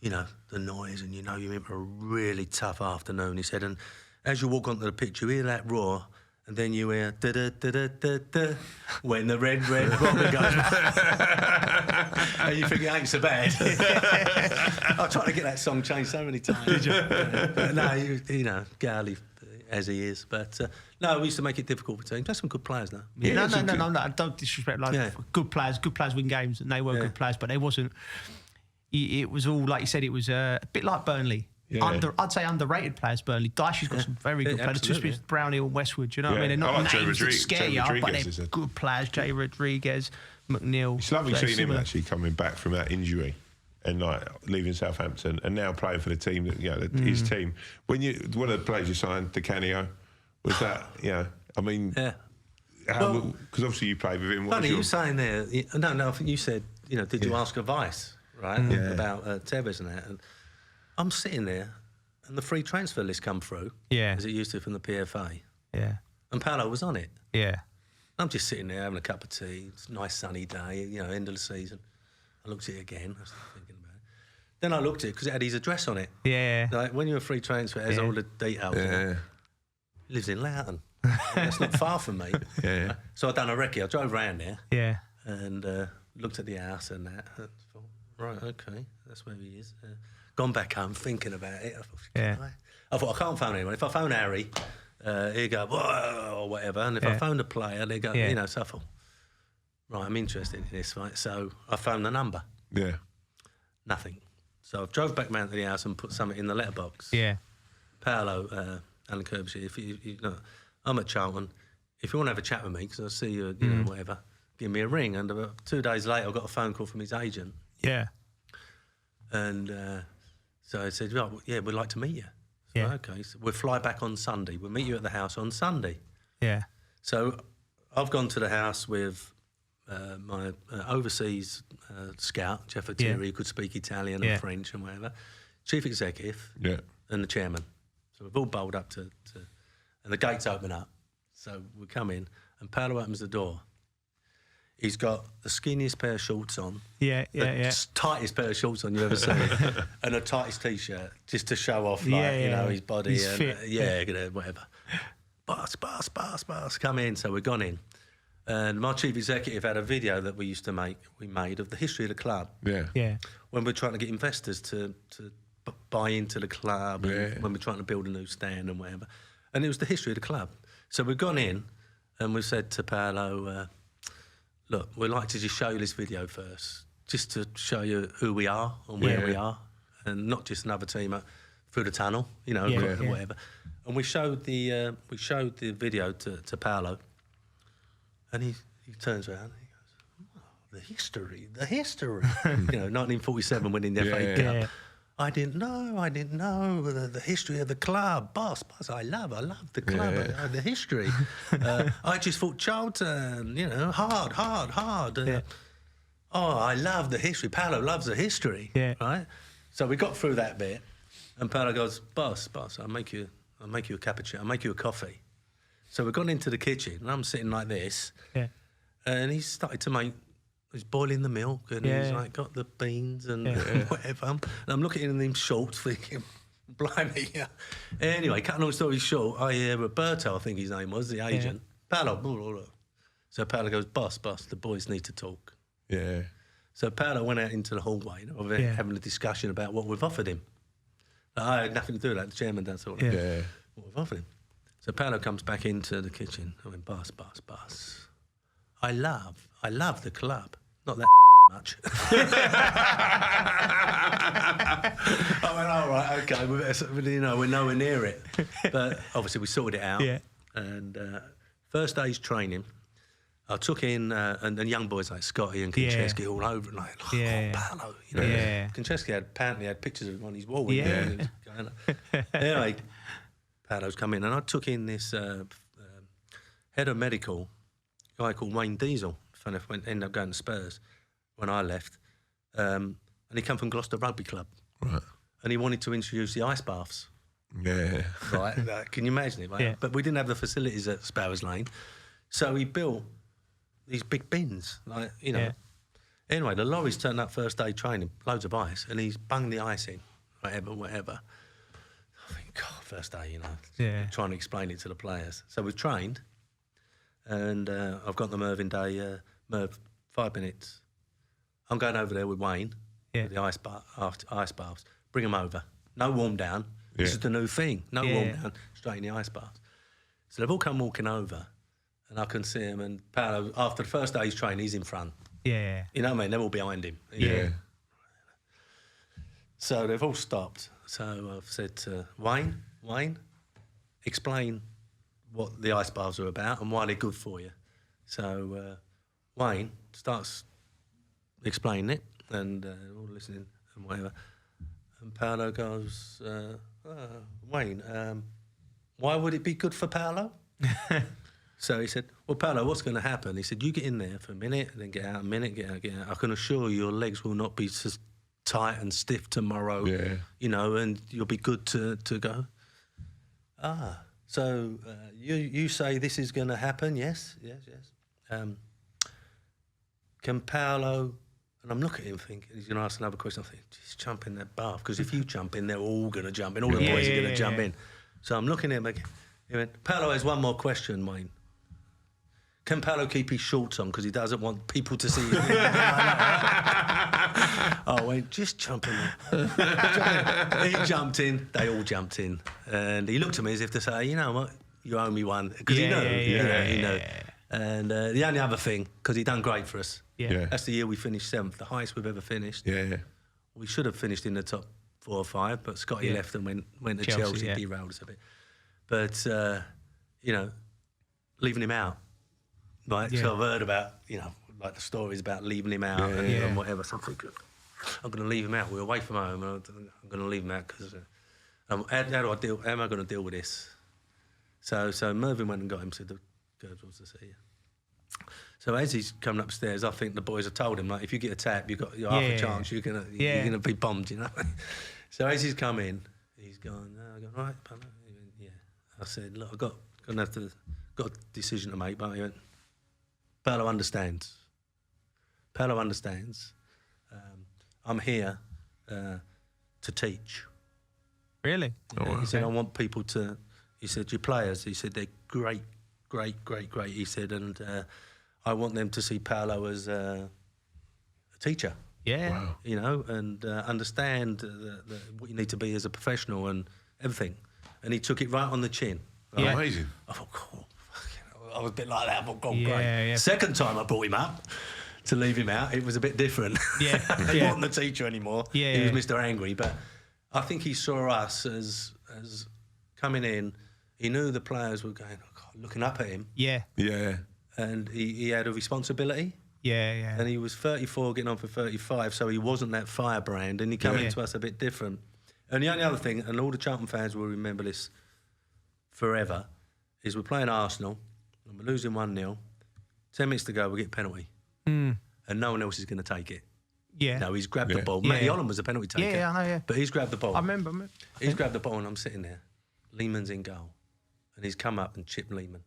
the noise, and you're in for a really tough afternoon. He said, and as you walk onto the pitch, you hear that roar, and then you hear da da da da da da when the red robin goes, and you think it ain't so bad. I've tried to get that song changed so many times. Did you? But no, Gally. As he is, but no, we used to make it difficult for teams. There's some good players now. No, I don't disrespect. Good players win games, and they were good players, but they wasn't. It was all like you said. It was a bit like Burnley. Yeah. I'd say underrated players. Burnley. Dicey's got some very good players. Two Brownhill and Westwood. You know what I mean? They're not names that scare you, but they're good players. Jay Rodriguez, McNeil. It's lovely seeing him actually coming back from that injury. And leaving Southampton and now playing for the team his team. When one of the players you signed, Di Canio, was that because obviously you played with him. Funny, you were saying there. No, I think you said did you ask advice about Tevez and that? And I'm sitting there, and the free transfer list come through, as it used to from the PFA, and Paolo was on it. I'm just sitting there having a cup of tea. It's a nice sunny day, end of the season. I looked at it again. I was thinking about it. Then I looked at it because it had his address on it. Yeah. Like when you're a free transfer, it has all the details. Yeah. He lives in Loughton. That's not far from me. Yeah. So I done a recce. I drove round there. Yeah. And looked at the house and that. I thought, right, okay, that's where he is. Gone back home thinking about it. I thought I can't phone anyone. If I phone Harry, he'd go whoa or whatever. And if I phone a player, they go, So I thought, right, I'm interested in this, right? So I phoned the number. Yeah. Nothing. So I drove back round to the house and put something in the letterbox. Yeah. Paolo, Alan Curbishley, if you know, I'm at Charlton. If you want to have a chat with me, because I see you, whatever, give me a ring. And about 2 days later, I got a phone call from his agent. Yeah. And so I said, well, we'd like to meet you. So, okay, so we'll fly back on Sunday. We'll meet you at the house on Sunday. Yeah. So I've gone to the house with my overseas scout, Jeff O'Teary, who could speak Italian and French and whatever, chief executive and the chairman. So we've all bowled up to and the gates open up. So we come in, and Paolo opens the door. He's got the skinniest pair of shorts on. Yeah. Tightest pair of shorts on you've ever seen. And the tightest T-shirt, just to show off, his body. He's fit. Whatever. Boss, come in. So we've gone in. And my chief executive had a video that we made of the history of the club. Yeah. When we're trying to get investors to buy into the club, and when we're trying to build a new stand and whatever. And it was the history of the club. So we've gone in and we've said to Paolo, look, we'd like to just show you this video first, just to show you who we are and where we are, and not just another team through the tunnel, whatever. And we showed the video to Paolo, and he turns around and he goes, oh, the history. 1947 winning the FA Cup. I didn't know the history of the club. Boss, I love the club, the history. I just thought Charlton, hard. I love the history. Paolo loves the history, right? So we got through that bit, and Paolo goes, boss, I'll make you a cappuccino, I'll make you a coffee. So we've gone into the kitchen, and I'm sitting like this, and he started to he's boiling the milk, and he's like got the beans and whatever. And I'm looking in them shorts thinking, blimey. Anyway, cutting all story short, I hear Roberto, I think his name was, the agent. Paolo, blah, blah, blah. So Paolo goes, boss, the boys need to talk. Yeah. So Paolo went out into the hallway, having a discussion about what we've offered him. I had nothing to do with that. The chairman does all that. Yeah. What we've offered him. So Paolo comes back into the kitchen. I went, boss. I love the club. Not that much. I went, all right, okay, we're nowhere near it. But obviously we sorted it out. Yeah. And first day's training, I took in, and young boys like Scotty and Kincheski all over, Paolo, Kincheski apparently had pictures of him on his wall. Anyway, Paolo's come in, and I took in this head of medical, guy called Wayne Diesel. Ended up going to Spurs when I left. And he came from Gloucester Rugby Club. Right. And he wanted to introduce the ice baths. Yeah. Right? Can you imagine it? Right? Yeah. But we didn't have the facilities at Sparrows Lane. So he built these big bins, Anyway, the lorries turned up first day training, loads of ice, and he's bunged the ice in, whatever. I think, God, first day, trying to explain it to the players. So we've trained, and I've got the Mervyn Day... Merv, 5 minutes. I'm going over there with Wayne, with the ice baths. Bring them over. No warm down. This is the new thing. No warm down. Straight in the ice baths. So they've all come walking over, and I can see him. And Paolo, after the first day's training, he's in front. Yeah. You know what I mean? They're all behind him. Yeah. So they've all stopped. So I've said to Wayne, explain what the ice baths are about and why they're good for you. So Wayne starts explaining it, and all listening and whatever. And Paolo goes, Wayne, why would it be good for Paolo? So he said, well, Paolo, what's going to happen? He said, you get in there for a minute, and then get out a minute, get out. I can assure you your legs will not be so tight and stiff tomorrow, and you'll be good to go. So you say this is going to happen? Yes. Can Paolo, and I'm looking at him thinking, he's going to ask another question. I think, just jump in that bath, because if you jump in, they're all going to jump in. All the boys are going to jump in. So I'm looking at him again. He went, Paolo has one more question, Wayne. Can Paolo keep his shorts on, because he doesn't want people to see him? I went, just jump in there. He jumped in, they all jumped in. And he looked at me as if to say, you know what, you owe me one. Because he knew. And the only other thing, because he done great for us. That's the year we finished 7th, the highest we've ever finished. We should have finished in the top 4 or 5, but Scotty left and went to Chelsea, derailed us a bit. But, leaving him out. Right, so I've heard about, like the stories about leaving him out and whatever. So I'm going to leave him out. We're away from home. I'm going to leave him out because how am I going to deal with this? So Mervyn went and got him, said the girls wants to see you. So as he's coming upstairs, I think the boys have told him, like, if you get a tap, you're half a chance you're gonna be bombed, So as he's come in, he's gone, right, Paolo. He I said, look, got a decision to make, but he went, Paolo understands. Paolo understands. I'm here to teach. Really? He said, I want people to... He said, your players, he said, they're great. He said, and I want them to see Paolo as a teacher. Yeah. Wow. You know, and understand what you need to be as a professional and everything. And he took it right on the chin. Right? Yeah. Amazing. I thought, cool. I was a bit like that. I thought, God, Yeah, great. yeah. Second time I brought him up to leave him out, it was a bit different. Yeah. He Yeah. wasn't the teacher anymore. Yeah, He was yeah. Mr. Angry. But I think he saw us as coming in. He knew the players were going, oh God, looking up at him. Yeah. Yeah. And he had a responsibility. Yeah. And he was 34, getting on for 35, so he wasn't that firebrand, and he came into us a bit different. And the only other thing, and all the Charlton fans will remember this forever, is we're playing Arsenal, and we're losing 1-0. 10 minutes to go, we get a penalty. And no one else is going to take it. Yeah. No, he's grabbed the ball. Yeah. Matty Holland was a penalty taker. Yeah, I know, yeah. But he's grabbed the ball. I remember. He's grabbed the ball, and I'm sitting there. Lehman's in goal. And he's come up and chipped Lehman.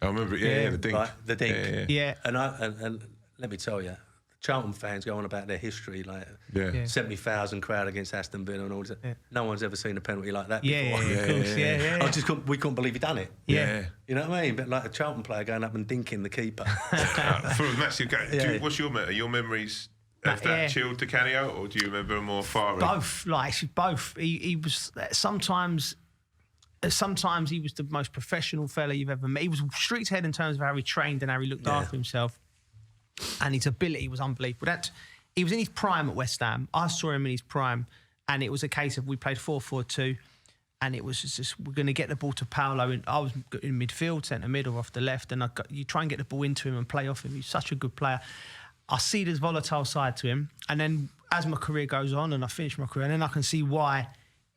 I remember it. Yeah, the dink. Right, the dink. Yeah. And let me tell you, Charlton fans go on about their history, like Yeah. 70,000 crowd against Aston Villa and all this. Yeah. No one's ever seen a penalty like that Yeah, before. of course. Yeah. We couldn't believe he done it. Yeah. You know what I mean? But like a Charlton player going up and dinking the keeper. For a massive game. Yeah. What's your memories of that chilled Di Canio, or do you remember a more fiery? Both. Both. He was sometimes he was the most professional fella you've ever met. He was streets ahead in terms of how he trained and how he looked after himself. And his ability was unbelievable. He was in his prime at West Ham. I saw him in his prime, and it was a case of we played 4-4-2, and it was just we're going to get the ball to Paolo. And I was in midfield, centre mid or off the left, and you try and get the ball into him and play off him. He's such a good player. I see this volatile side to him, and then as my career goes on and I finish my career, and then I can see why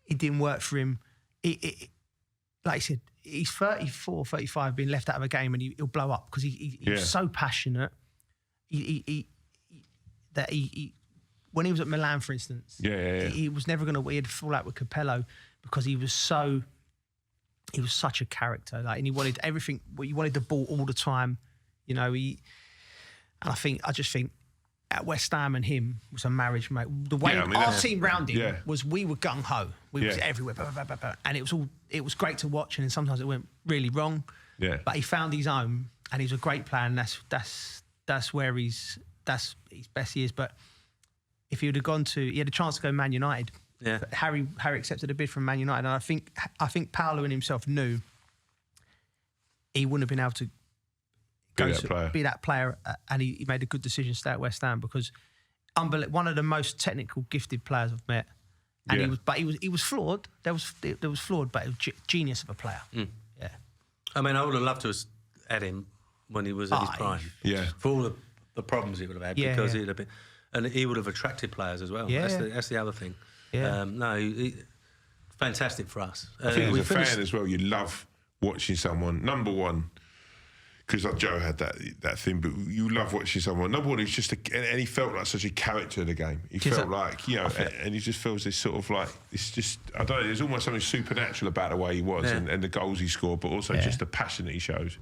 it didn't work for him. Like I said, he's 34, 35, being left out of a game, and he'll blow up because he was so passionate. When he was at Milan, for instance, he was never going to. He'd fall out with Capello because he was such a character. Like, and he wanted everything. He wanted the ball all the time. You know, I just think at West Ham and him was a marriage, mate. The way our team round him was, we were gung ho. We was everywhere, and it was great to watch. And then sometimes it went really wrong. Yeah. But he found his own, and he's a great player, and that's where his best years. But if he would have gone he had a chance to go Man United. Yeah. But Harry accepted a bid from Man United, and I think Paolo and himself knew he wouldn't have been able to be that player, and he made a good decision to stay at West Ham because one of the most technical, gifted players I've met. And he was flawed. There was flawed, but he was genius of a player. Mm. Yeah. I mean, I would have loved to have had him when he was at his prime. Yeah. For all the problems he would have had, because he'd have been, and he would have attracted players as well. Yeah. That's the other thing. Yeah. Fantastic for us. I think as a fan as well, you love watching someone. Number one, because like Joe had that thing, but you love watching someone. Number one, he's and he felt like such a character in the game. He felt like, and he just feels this sort of like, it's just, I don't know, there's almost something supernatural about the way he was and the goals he scored, but also just the passion that he shows.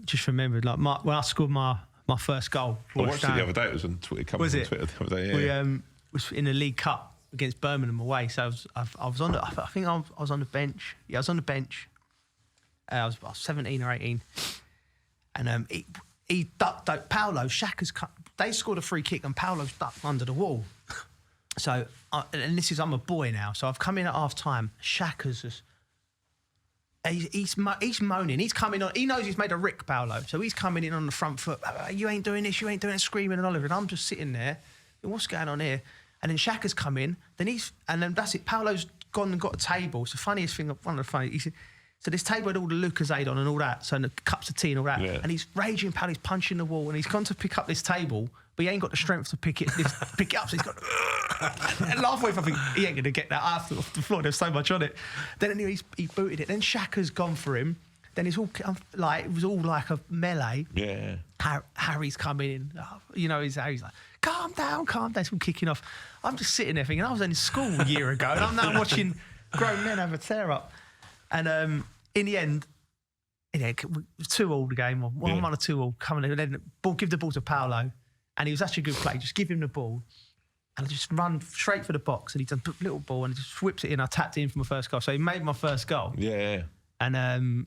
Just remembered, like when I scored my first goal. I watched it the other day. It was on Twitter. Was it? Twitter the other day, yeah. We was in the League Cup against Birmingham away, so I was on the bench. Yeah, I was on the bench. I was 17 or 18. And he ducked out. Paolo, Xhaka's cut. They scored a free kick and Paolo's ducked under the wall. So, I'm a boy now, so I've come in at half time. Xhaka's just, he's moaning. He's coming on. He knows he's made a rick, Paolo. So he's coming in on the front foot. You ain't doing this, you ain't doing it, screaming and all of it. And I'm just sitting there. What's going on here? And then Xhaka's come in. And then that's it. Paolo's gone and got a table. It's the funniest thing. One of the funniest. He said, so this table had all the Lucozade on and all that, so the cups of tea and all that. Yeah. And he's raging, Paolo, he's punching the wall, and he's gone to pick up this table, but he ain't got the strength to pick it up. So he's got, and halfway, I think he ain't going to get that off the floor. There's so much on it. Then anyway, he booted it. Then Xhaka's gone for him. Then it's all like it was all like a melee. Yeah. Harry's coming in. Harry's like, calm down. It's all kicking off. I'm just sitting there thinking, I was in school a year ago, and I'm now watching grown men have a tear up. And in the end, 2-2 the game, or 1-1 or 2-2, coming in, and then give the ball to Paolo, and he was actually a good play. Just give him the ball, and I just run straight for the box, and he done a little ball, and he just whips it in. I tapped it in for my first goal, so he made my first goal. Yeah. And then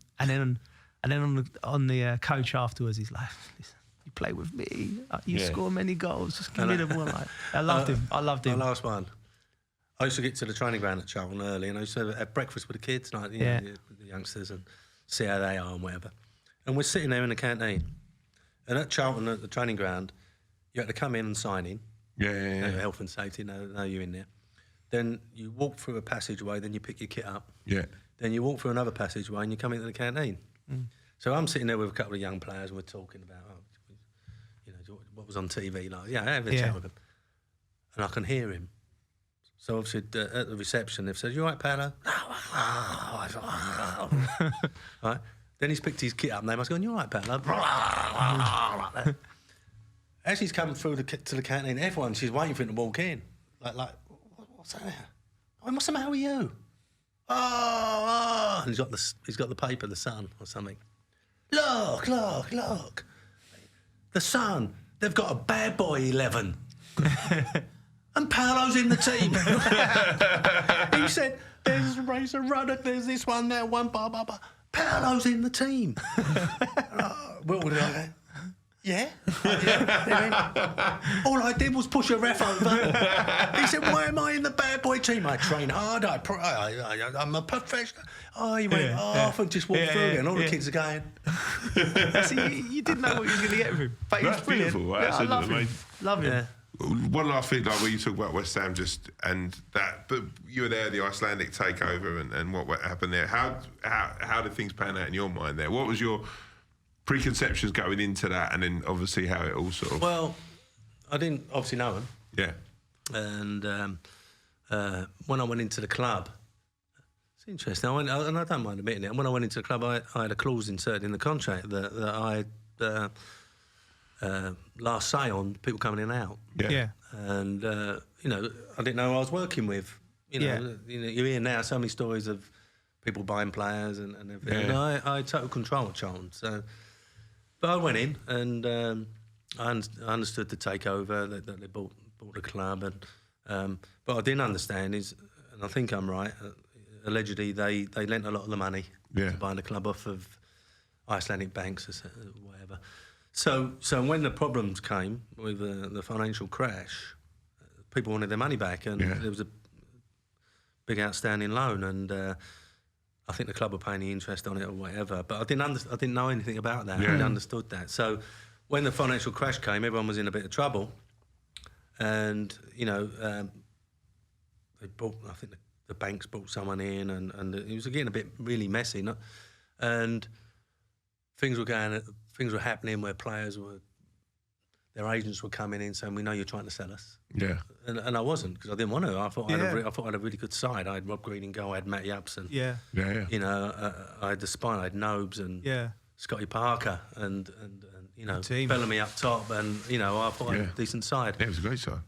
on the coach afterwards, he's like, "Listen, you play with me, you score many goals, just give me the ball." I loved him. I loved him. My last one. I used to get to the training ground at Charlton early, and I used to have breakfast with the kids, like you know, the youngsters, and see how they are and whatever. And we're sitting there in the canteen, and at Charlton at the training ground, you had to come in and sign in. Yeah. Health and safety, know you're in there. Then you walk through a passageway, then you pick your kit up. Yeah. Then you walk through another passageway and you come into the canteen. So I'm sitting there with a couple of young players and we're talking about, what was on TV. Like, have a chat with them. And I can hear him. So obviously at the reception, they've said, "You all right, Paolo?" Right. Then he's picked his kit up and they must go, "You all right, Paolo?" Like that. As he's coming through to the canteen, she's waiting for him to walk in. Like, what's that? What's the matter with you? And he's got the paper, the Sun or something. Look. The Sun, they've got a bad boy 11. And Paolo's in the team. He said, "There's Razor Runner, there's this one there, one blah. Paolo's in the team." What would I go? Yeah. All I did was push a ref over. He said, "Why am I in the bad boy team? I train hard. I'm a professional." He went off and just walked through it, and all the kids are going. See, you didn't know what you were going to get with him. But he was That's brilliant. beautiful. Yeah, I love him. Amazing. Love him. Yeah. One last thing, like when you talk about West Ham, but you were there, the Icelandic takeover, and what happened there. How did things pan out in your mind there? What was your preconceptions going into that, and then obviously how it all sort of... Well, I didn't obviously know him. Yeah. And when I went into the club, it's interesting, and I don't mind admitting it, when I went into the club, I had a clause inserted in the contract that I had last say on people coming in and out. Yeah. And, I didn't know who I was working with. You hear now so many stories of people buying players and everything. Yeah. And I had total control of Charlton, so... But I went in and I understood the takeover that they bought the club, and but I didn't understand is, and I think I'm right. Allegedly, they lent a lot of the money to buying the club off of Icelandic banks or whatever. So when the problems came with the financial crash, people wanted their money back, and there was a big outstanding loan, and. I think the club were paying the interest on it or whatever, but I didn't know anything about that. I hadn't understood that. So when the financial crash came, everyone was in a bit of trouble, and they brought. I think the banks brought someone in, and it was getting a bit really messy. And things were happening where their agents were coming in saying, "We know you're trying to sell us." Yeah. And I wasn't, because I didn't want to. I thought I had a really good side. I had Rob Green in goal, I had Matty Upson. Yeah. I had the spine, I had Nobes and Scotty Parker and Bellamy up top, and I thought I had a decent side. Yeah, it was a great side.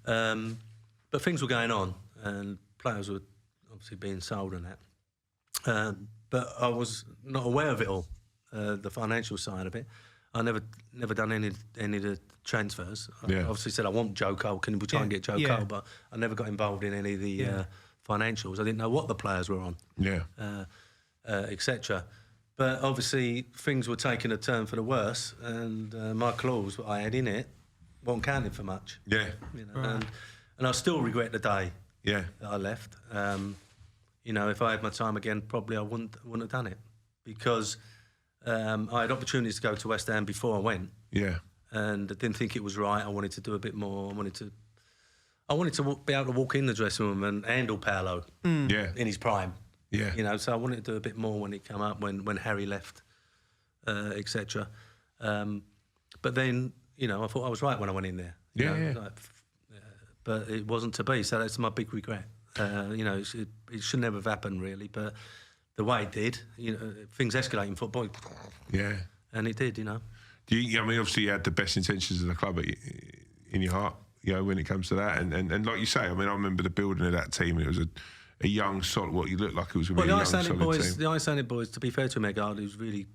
But things were going on, and players were obviously being sold and that. But I was not aware of it all, the financial side of it. I never done any of the transfers. I obviously said I want Joe Cole. Can we try and get Joe Cole? But I never got involved in any of the financials. I didn't know what the players were on. Etc. But obviously things were taking a turn for the worse, and my clause I had in it wasn't counting for much. Yeah. And I still regret the day that I left. If I had my time again, probably I wouldn't have done it, because. I had opportunities to go to West Ham before I went. Yeah. And I didn't think it was right. I wanted to do a bit more. I wanted to be able to walk in the dressing room and handle Paolo in his prime. Yeah. So I wanted to do a bit more when it came up, when Harry left, etc. But then, I thought I was right when I went in there. But it wasn't to be, so that's my big regret. It should never have happened, really, but... The way it did, things escalate in football. Yeah. And it did, Do you, obviously you had the best intentions of the club in your heart, when it comes to that. And like you say, I remember the building of that team. It was a young solid. What you look like it was going to Well, be a young solid team. the Icelandic boys, to be fair to Megard, he was really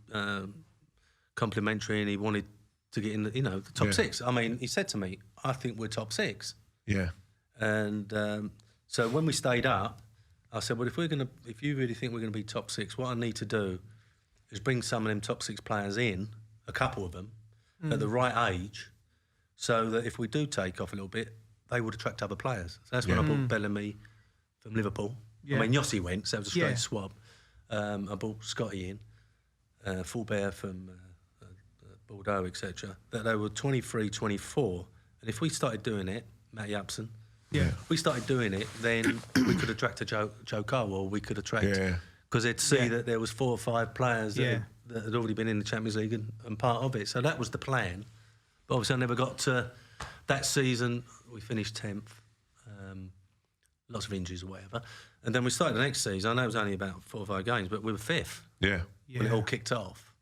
complimentary, and he wanted to get in the top 6. I mean, he said to me, "I think we're top 6." Yeah. And so when we stayed up, I said, "Well, if you really think we're going to be top 6, what I need to do is bring some of them top 6 players in, a couple of them, at the right age, so that if we do take off a little bit, they would attract other players." So that's when I brought Bellamy from Liverpool. Yeah. I mean, Yossi went, so it was a straight swab. I brought Scotty in, Fulbert from Bordeaux, etc. That they were 23, 24. And if we started doing it, Matty Upson, if we started doing it, then we could attract a Joe Cole, or we could attract... Because they'd see that there was 4 or 5 players that had already been in the Champions League and part of it. So that was the plan. But obviously I never got to... That season, we finished 10th. Lots of injuries or whatever. And then we started the next season. I know it was only about 4 or 5 games, but we were 5th when it all kicked off.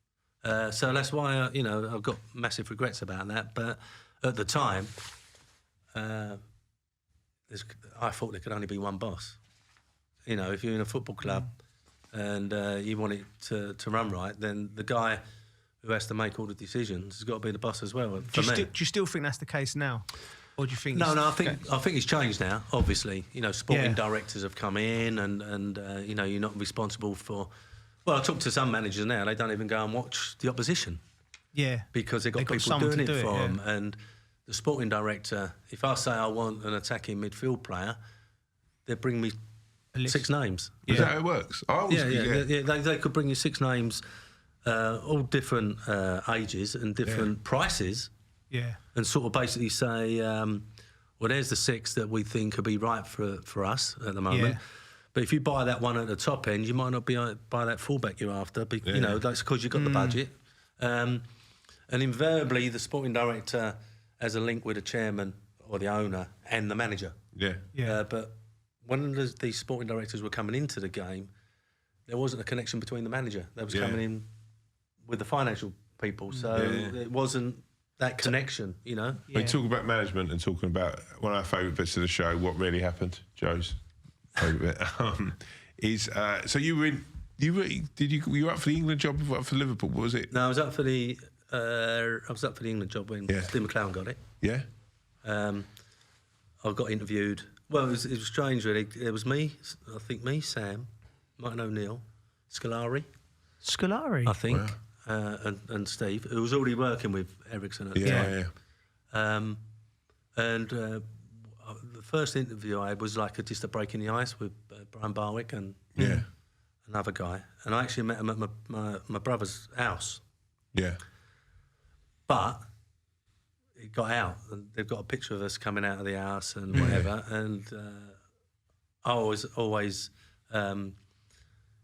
So that's why, I've got massive regrets about that. But at the time, I thought there could only be one boss. If you're in a football club and you want it to run right, then the guy who has to make all the decisions has got to be the boss as well. Do you still think that's the case now? Or do you think... No, I think it's changed now, obviously. Sporting directors have come in and you're not responsible for... Well, I talk to some managers now, they don't even go and watch the opposition. Yeah. Because they've got people doing it for them. And the sporting director, if I say I want an attacking midfield player, they bring me 6 names. Is that how it works? They could bring you 6 names, all different ages and different prices. Yeah. And sort of basically say, well, there's the 6 that we think could be right for us at the moment. Yeah. But if you buy that one at the top end, you might not buy that fullback you're after. That's because you've got the budget. And invariably, the sporting director has a link with the chairman or the owner and the manager. But when these sporting directors were coming into the game, there wasn't a connection between the manager. They was coming in with the financial people. So it wasn't that connection, We talk about management and talking about one of our favourite bits of the show, what really happened, Joe's favourite bit, is so you were you up for the England job, up for Liverpool? What was it? No, I was up for the England job when Steve McClaren got it. Yeah. I got interviewed. Well, it was strange really. It was me, Sam, Martin O'Neill, Scolari, I think. Wow. And Steve, who was already working with Ericsson at the time. And the first interview I had was like just a break in the ice with Brian Barwick and another guy. And I actually met him at my brother's house. Yeah. But it got out, and they've got a picture of us coming out of the house and whatever. And I was always, it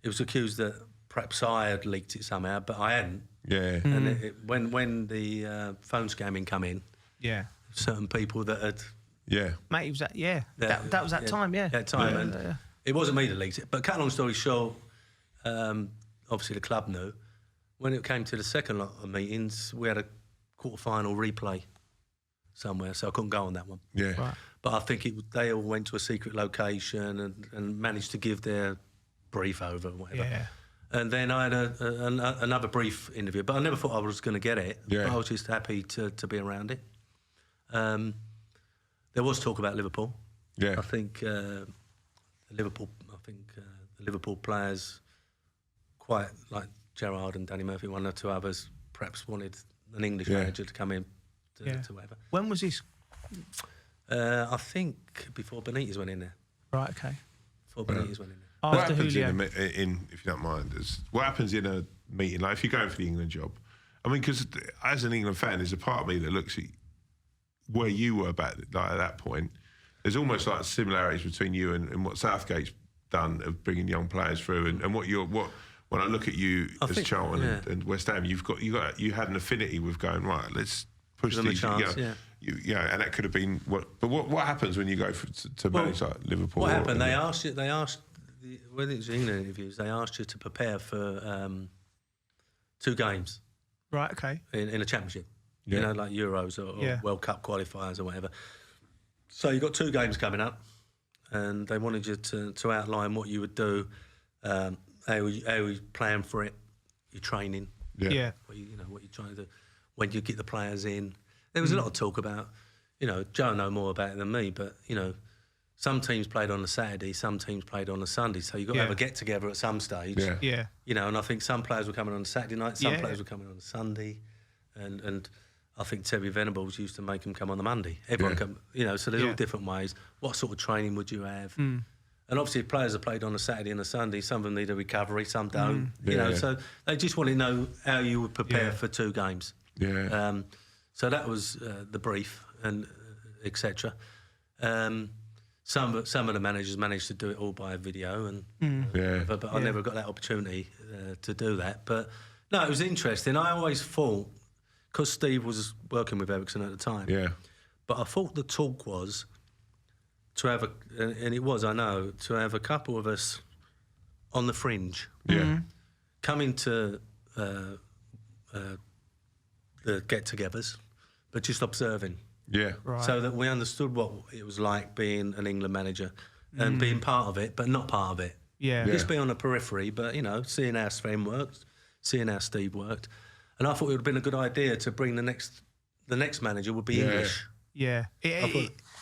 was accused that perhaps I had leaked it somehow, but I hadn't. Yeah. And when the phone scamming come in, certain people that had... Mate, it was that, that was that time, That time, and it wasn't me that leaked it. But cut a long story short, obviously the club knew. When it came to the second lot of meetings, we had a quarter-final replay somewhere, so I couldn't go on that one. Yeah. Right. But I think they all went to a secret location and managed to give their brief over or whatever. Yeah. And then I had another brief interview, but I never thought I was going to get it. Yeah. I was just happy to be around it. There was talk about Liverpool. Yeah. I think the Liverpool players, quite like Gerrard and Danny Murphy, 1 or 2 others, perhaps wanted an English manager to come in to whatever. When was this? I think before Benitez went in there. Right, okay. Before Benitez went in there. What happens in, if you don't mind, what happens in a meeting, like if you're going for the England job? I mean, because as an England fan, there's a part of me that looks at where you were back like, at that point. There's almost like similarities between you and what Southgate's done of bringing young players through, and when I look at you as Charlton and West Ham, you had an affinity with going right. Let's push these. And that could have been what. But what happens when you go to manage like Liverpool? What happened? They asked when it was England interviews. They asked you to prepare for 2 games. Right. Okay. In a championship. Yeah. Like Euros or World Cup qualifiers or whatever. So you've got 2 games coming up. and they wanted you to outline what you would do, how you plan for it, your training, what you're trying to do, when you get the players in. There was a lot of talk about, Joe know more about it than me, but some teams played on a Saturday, some teams played on a Sunday, so you've got to have a get-together at some stage. And I think some players were coming on a Saturday night, some players were coming on a Sunday, and I think Terry Venables used to make them come on the Monday. Everyone come, so there's all different ways. What sort of training would you have? And obviously, if players have played on a Saturday and a Sunday, some of them need a recovery, some don't. So they just want to know how you would prepare for 2 games. So that was the brief and etc. Some of the managers managed to do it all by video, but I never got that opportunity to do that. But no, it was interesting. I always thought, because Steve was working with Ericsson at the time, but I thought the talk was to have to have a couple of us on the fringe, coming to the get-togethers, but just observing. So that we understood what it was like being an England manager and being part of it, but not part of it. Just being on the periphery, but, seeing how Sven worked, seeing how Steve worked. And I thought it would have been a good idea to bring the next manager would be English.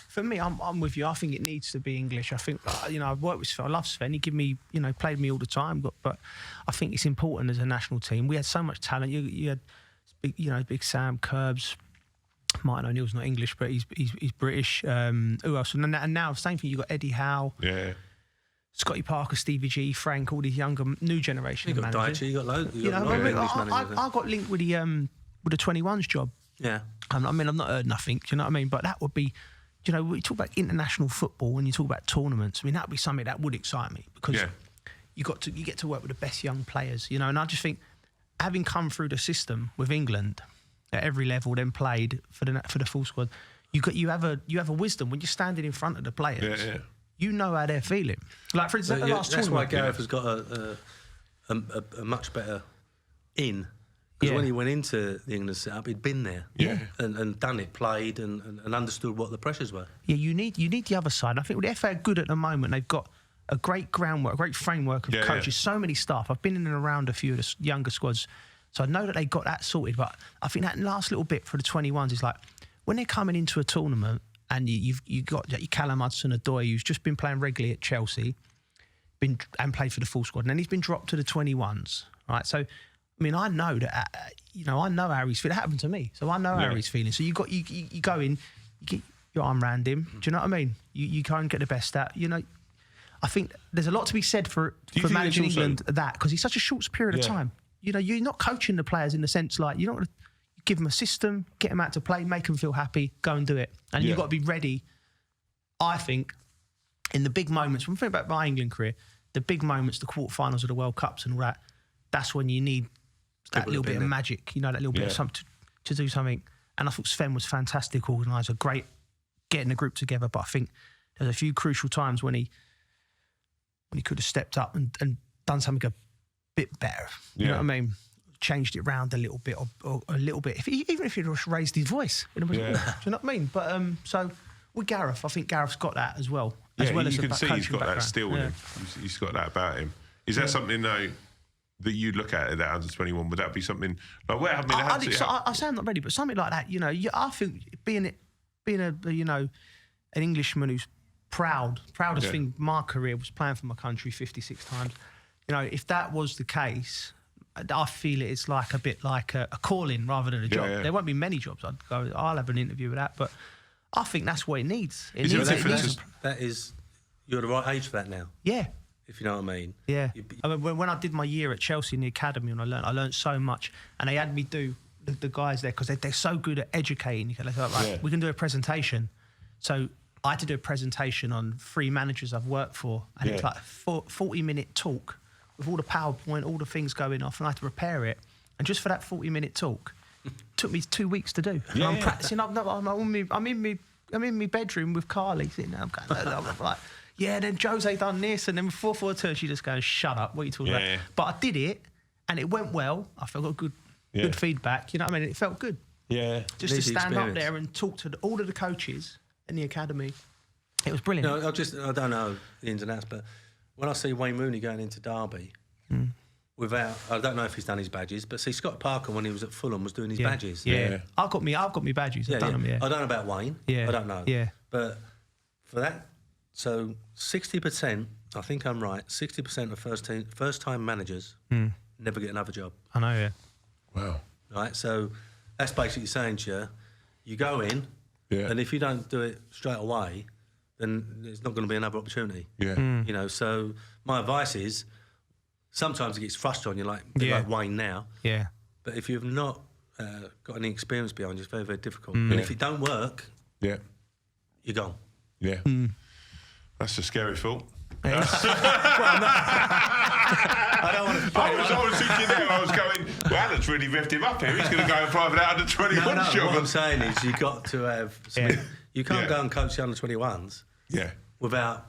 For me, I'm with you. I think it needs to be English. I think, I've worked with Sven. I love Sven. He played me all the time. But I think it's important as a national team. We had so much talent. You had, Big Sam, Curbs. Martin O'Neill's not English, but he's British. Who else? And now, same thing. You got Eddie Howe. Scotty Parker, Stevie G, Frank, all these younger, new generation you got managers. You got loads. You got English managers. I got linked with the 21s job. I've not heard nothing. Do you know what I mean? But that would be, we talk about international football and you talk about tournaments. I mean, that would be something that would excite me because you get to work with the best young players. And I just think, having come through the system with England at every level, then played for the full squad, you have a wisdom when you're standing in front of the players. You know how they're feeling. Like, for instance, the last that's tournament. why Gareth has got a much better in. Because when he went into the England setup, he'd been there and done it, played and understood what the pressures were. Yeah, you need the other side. I think with the FA are good at the moment. They've got a great groundwork, a great framework of coaches, so many staff. I've been in and around a few of the younger squads, so I know that they got that sorted. But I think that last little bit for the 21s is like, when they're coming into a tournament, and you've got your Callum Hudson-Odoi, who's just been playing regularly at Chelsea, and played for the full squad, and then he's been dropped to the 21s, right? So, I mean, I know that, I know how he's feeling. That happened to me, so I know how he's feeling. So you go in, you get your arm around him. Do you know what I mean? You can't get the best out. I think there's a lot to be said for managing England because it's such a short period of time. You're not coaching the players in the sense like you're not going to give them a system, get them out to play, make them feel happy, go and do it. And you've got to be ready, I think, in the big moments. When I think about my England career, the big moments, the quarterfinals of the World Cups and all that, that's when you need that little bit of magic, that little bit of something to do something. And I thought Sven was fantastic organiser, great getting the group together. But I think there's a few crucial times when he could have stepped up and done something a bit better. You know what I mean? Changed it around a little bit, or a little bit. Even if he just raised his voice, do you know what I mean? But so with Gareth, I think Gareth's got that as well. As well as you can see he's got background. that still in him. He's got that about him. Is that something though that you'd look at that under 21? Would that be something like where? I mean, I say I'm not ready, but something like that. I think being an Englishman who's proudest thing of my career was playing for my country 56 times. If that was the case, I feel it's like a bit like a calling rather than a job. There won't be many jobs. I'll have an interview with that, but I think that's what it needs. That is, you're the right age for that now. Yeah. If you know what I mean. Yeah. I mean, when I did my year at Chelsea in the academy, and I learned so much, and they had me do the guys there because they're so good at educating. They thought, right, we can do a presentation. So I had to do a presentation on 3 managers I've worked for, and it's like a 40-minute talk with all the PowerPoint, all the things going off, and I had to prepare it. And just for that 40-minute talk, it took me 2 weeks to do. And I'm practicing. I'm in my bedroom with Carly sitting there. I'm like, then Jose done this, and then before her turn, she just goes, "Shut up! What are you talking about?" But I did it, and it went well. I felt good feedback. You know what I mean? It felt good. Yeah. Just to stand up there and talk to all of the coaches in the academy. It was brilliant. No, I don't know the ins and outs, but when I see Wayne Rooney going into Derby without, I don't know if he's done his badges, but see Scott Parker when he was at Fulham was doing his badges. Yeah. I've got me badges. I've done them. Yeah. I don't know about Wayne. Yeah. I don't know. Yeah. But for that, so 60%, I think I'm right. 60% of first-time managers never get another job. I know. Yeah. Wow. Right. So that's basically saying to you, you go in, and if you don't do it straight away, then there's not going to be another opportunity. Yeah. You know. So my advice is, sometimes it gets thrust on you, like Wayne now. Yeah. But if you've not got any experience behind you, it's very, very difficult. And if it don't work, Yeah. you're gone. Yeah. That's a scary thought. I don't want to. I was thinking there, I was going, well, Alan's really revved him up here. He's going to go and apply for that under 21 job. What I'm saying is, you've got to have. You can't go and coach the under 21s without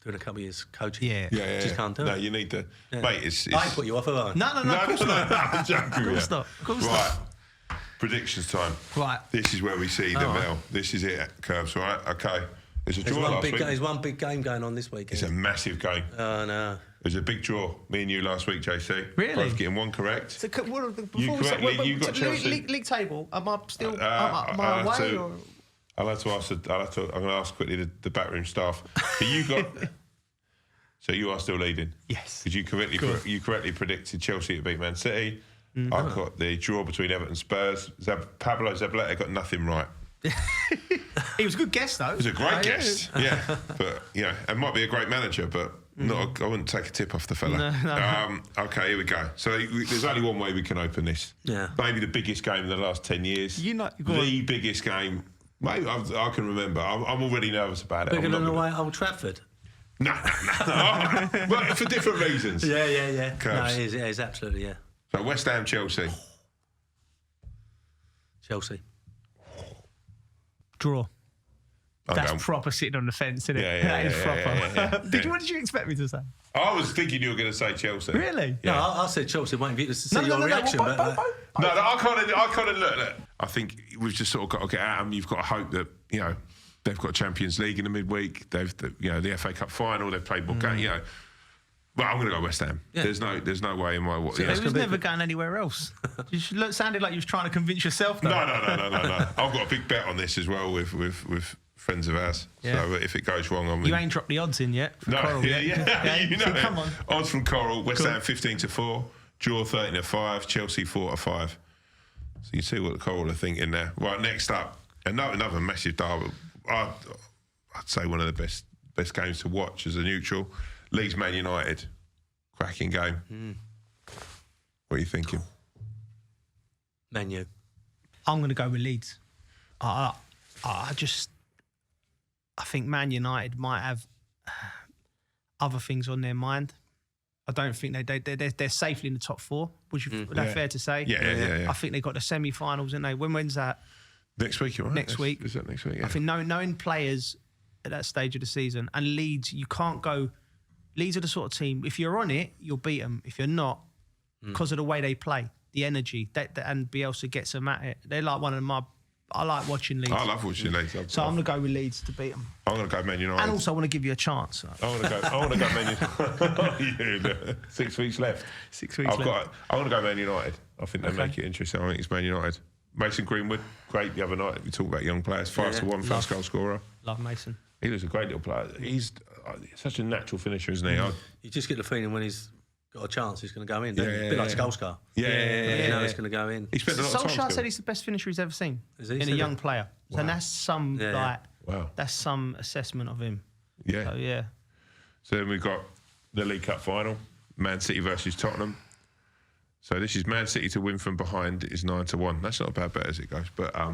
doing a couple of years coaching. Yeah. Just can't do it. No, you need to. Mate, it's. I put you off, have I? No, of course not. I'm joking. Of course not. Of course Right. Predictions time. Right. This is where we see the bell. This is it, Curbs, right? Okay. There's a draw last week. There's one big game going on this week. It's a massive game. Oh, no. It was a big draw, me and you last week, JC. Really? Both getting one correct. So, You got Chelsea. League table. Am I still? Am I I'll have away? to- Or? I'll have to ask. I'm going to ask quickly the backroom staff. So you got. So you are still leading. Yes. Because you correctly predicted Chelsea to beat Man City. I've got the draw between Everton and Spurs. Pablo Zabaleta got nothing right. He was a good guest, though. He was a great guest. Yeah. But, and might be a great manager, but I wouldn't take a tip off the fella. No. Okay, here we go. So there's only one way we can open this. Yeah. Maybe the biggest game in the last 10 years. The biggest game. Maybe I can remember. I'm already nervous about it. Bigger than away at Old Trafford. No. Well, for different reasons. Yeah. Curbs. No, it is absolutely, yeah. So West Ham, Chelsea. Chelsea. Draw. I'm That's going- proper sitting on the fence, isn't it? Yeah, That is proper. yeah. What did you expect me to say? I was thinking you were going to say Chelsea. Really? Yeah. No, I said Chelsea, waiting for you to see your reaction. No, but No, I can't look. I think we've just sort of got to get at them. You've got to hope that, they've got Champions League in the midweek. They've, the FA Cup final. They've played more games. Well, I'm going to go West Ham. Yeah. There's no way in my. He was never going anywhere else. You sounded like you was trying to convince yourself. Though. No. I've got a big bet on this as well with friends of ours. Yeah. So if it goes wrong, You ain't dropped the odds in yet. For No, Coral yet. yeah. Come on. Odds from Coral, West Ham 15-4, draw 13-5, Chelsea 4-5. So you see what the Coral are thinking there. Right, next up, another massive derby. I'd say one of the best games to watch as a neutral. Leeds Man United, cracking game. What are you thinking? Man U. I'm going to go with Leeds. I think Man United might have other things on their mind. I don't think they're safely in the top four. Would that fair to say? Yeah. I think they got the semi-finals, didn't they? When's that? Next week, you're right. Next week. Is that next week? Yeah. I think knowing players at that stage of the season, and Leeds, you can't go. Leeds are the sort of team. If you're on it, you'll beat them. If you're not, because of the way they play, the energy, and Bielsa gets them at it. They're like one of my. I like watching Leeds. I love watching Leeds. So I'm going to go with Leeds to beat them. I'm going to go Man United. And also I want to give you a chance. I want to go Man United. 6 weeks left. 6 weeks left. I want to go Man United. I think they make it interesting. I think it's Man United. Mason Greenwood, great the other night. We talked about young players. 5-1 first goal scorer. Love Mason. He was a great little player. He's such a natural finisher, isn't he? You just get the feeling when he's got a chance, he's going to go in. A bit like Solskjaer. Yeah. You know he's going to go in. He spent a lot of time. Solskjaer said he's the best finisher he's ever seen in a Said young it? player. Wow. And that's some that's some assessment of him. Yeah. So, yeah. So then we've got the League Cup final, Man City versus Tottenham. So this is Man City to win from behind is 9-1. That's not a bad bet as it goes, but I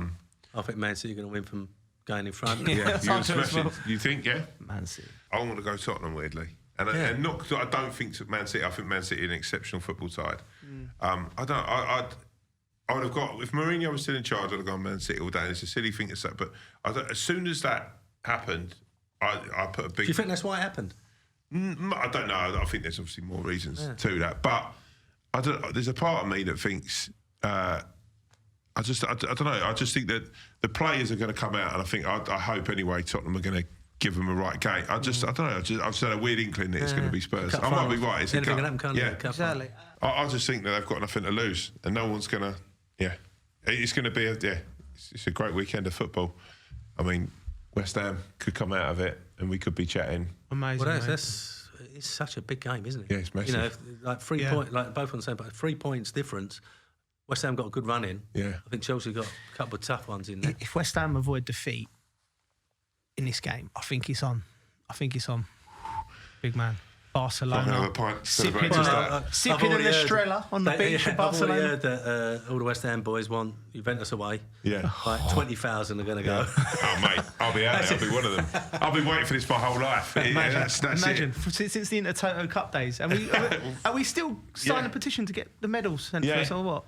think Man City are going to win from going in front. you're gonna smash it. You think? Yeah. Man City. I want to go Tottenham weirdly, and not because I don't think Man City. I think Man City are an exceptional football side. I would have got if Mourinho was still in charge. I'd have gone Man City all day. It's a silly thing to say, but as soon as that happened, I put a big. Do you think that's why it happened? I don't know. I think there's obviously more reasons to that, but there's a part of me that thinks. I don't know. I just think that the players are going to come out, and I think I hope anyway. Tottenham are going to give them a right game. I don't know. I've just had a weird inkling that it's going to be Spurs. I might be right. It's Anything a can cup. happen, can't it? Cup Exactly. I just think that they've got nothing to lose, and no one's going to. Yeah, it's going to be it's a great weekend of football. I mean, West Ham could come out of it, and we could be chatting. Amazing. Well, it's such a big game, isn't it? Yeah, it's massive. You know, like 3 points, like both on the same, but 3 points difference. West Ham got a good run in. Yeah. I think Chelsea got a couple of tough ones in there. If West Ham avoid defeat in this game, I think it's on. Big man. Barcelona. Sipping an Estrella on the beach of Barcelona. I've already heard that all the West Ham boys want Juventus away. Yeah. Like 20,000 are going to go. Oh, mate, I'll be out there. I'll be one of them. I've been waiting for this my whole life. Imagine since the Intertoto Cup days. Are we still signing a petition to get the medals sent for us or what?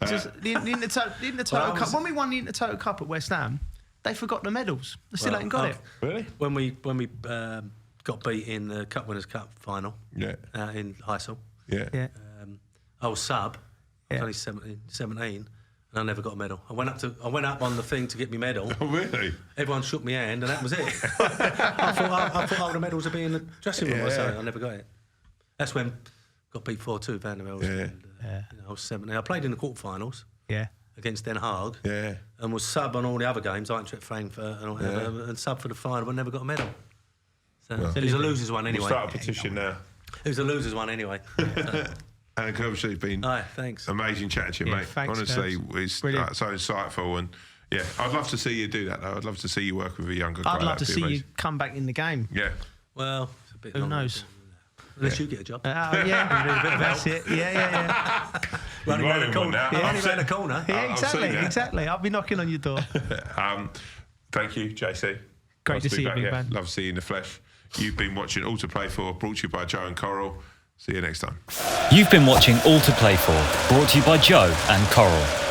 Just the Intertoto Cup. When we won the Intertoto Cup at West Ham, they forgot the medals. They still haven't got it. Really? When we got beat in the Cup Winners' Cup final in Heysel. Yeah. I was sub. I was only 17, and I never got a medal. I went up on the thing to get my medal. Oh, really? Everyone shook my hand, and that was it. I thought all the medals would be in the dressing room or something. I never got it. That's when got beat 4-2 Vanderbilt. I was 17. I played in the quarterfinals. Yeah. Against Den Haag. Yeah. And was sub on all the other games, Eintracht Frankfurt and whatever, and sub for the final, but never got a medal. So it was a loser's one anyway. We'll start a petition now. It was a loser's one anyway. Alan Curbishley has been thanks. amazing chatting to you, mate. Thanks, honestly, it's so insightful, and I'd love to see you do that, though. I'd love to see you work with a younger guy. I'd love to see amazing. you come back in the game. Yeah. Well, it's a bit Who longer. knows? Unless you get a job. That's it. Yeah. Running around the corner. I've Around the corner. Yeah, exactly. I'll be knocking on your door. Thank you, JC. Great to see you, big man. Love to see you in the flesh. You've been watching All to Play For, brought to you by Joe and Coral. See you next time. You've been watching All to Play For, brought to you by Joe and Coral.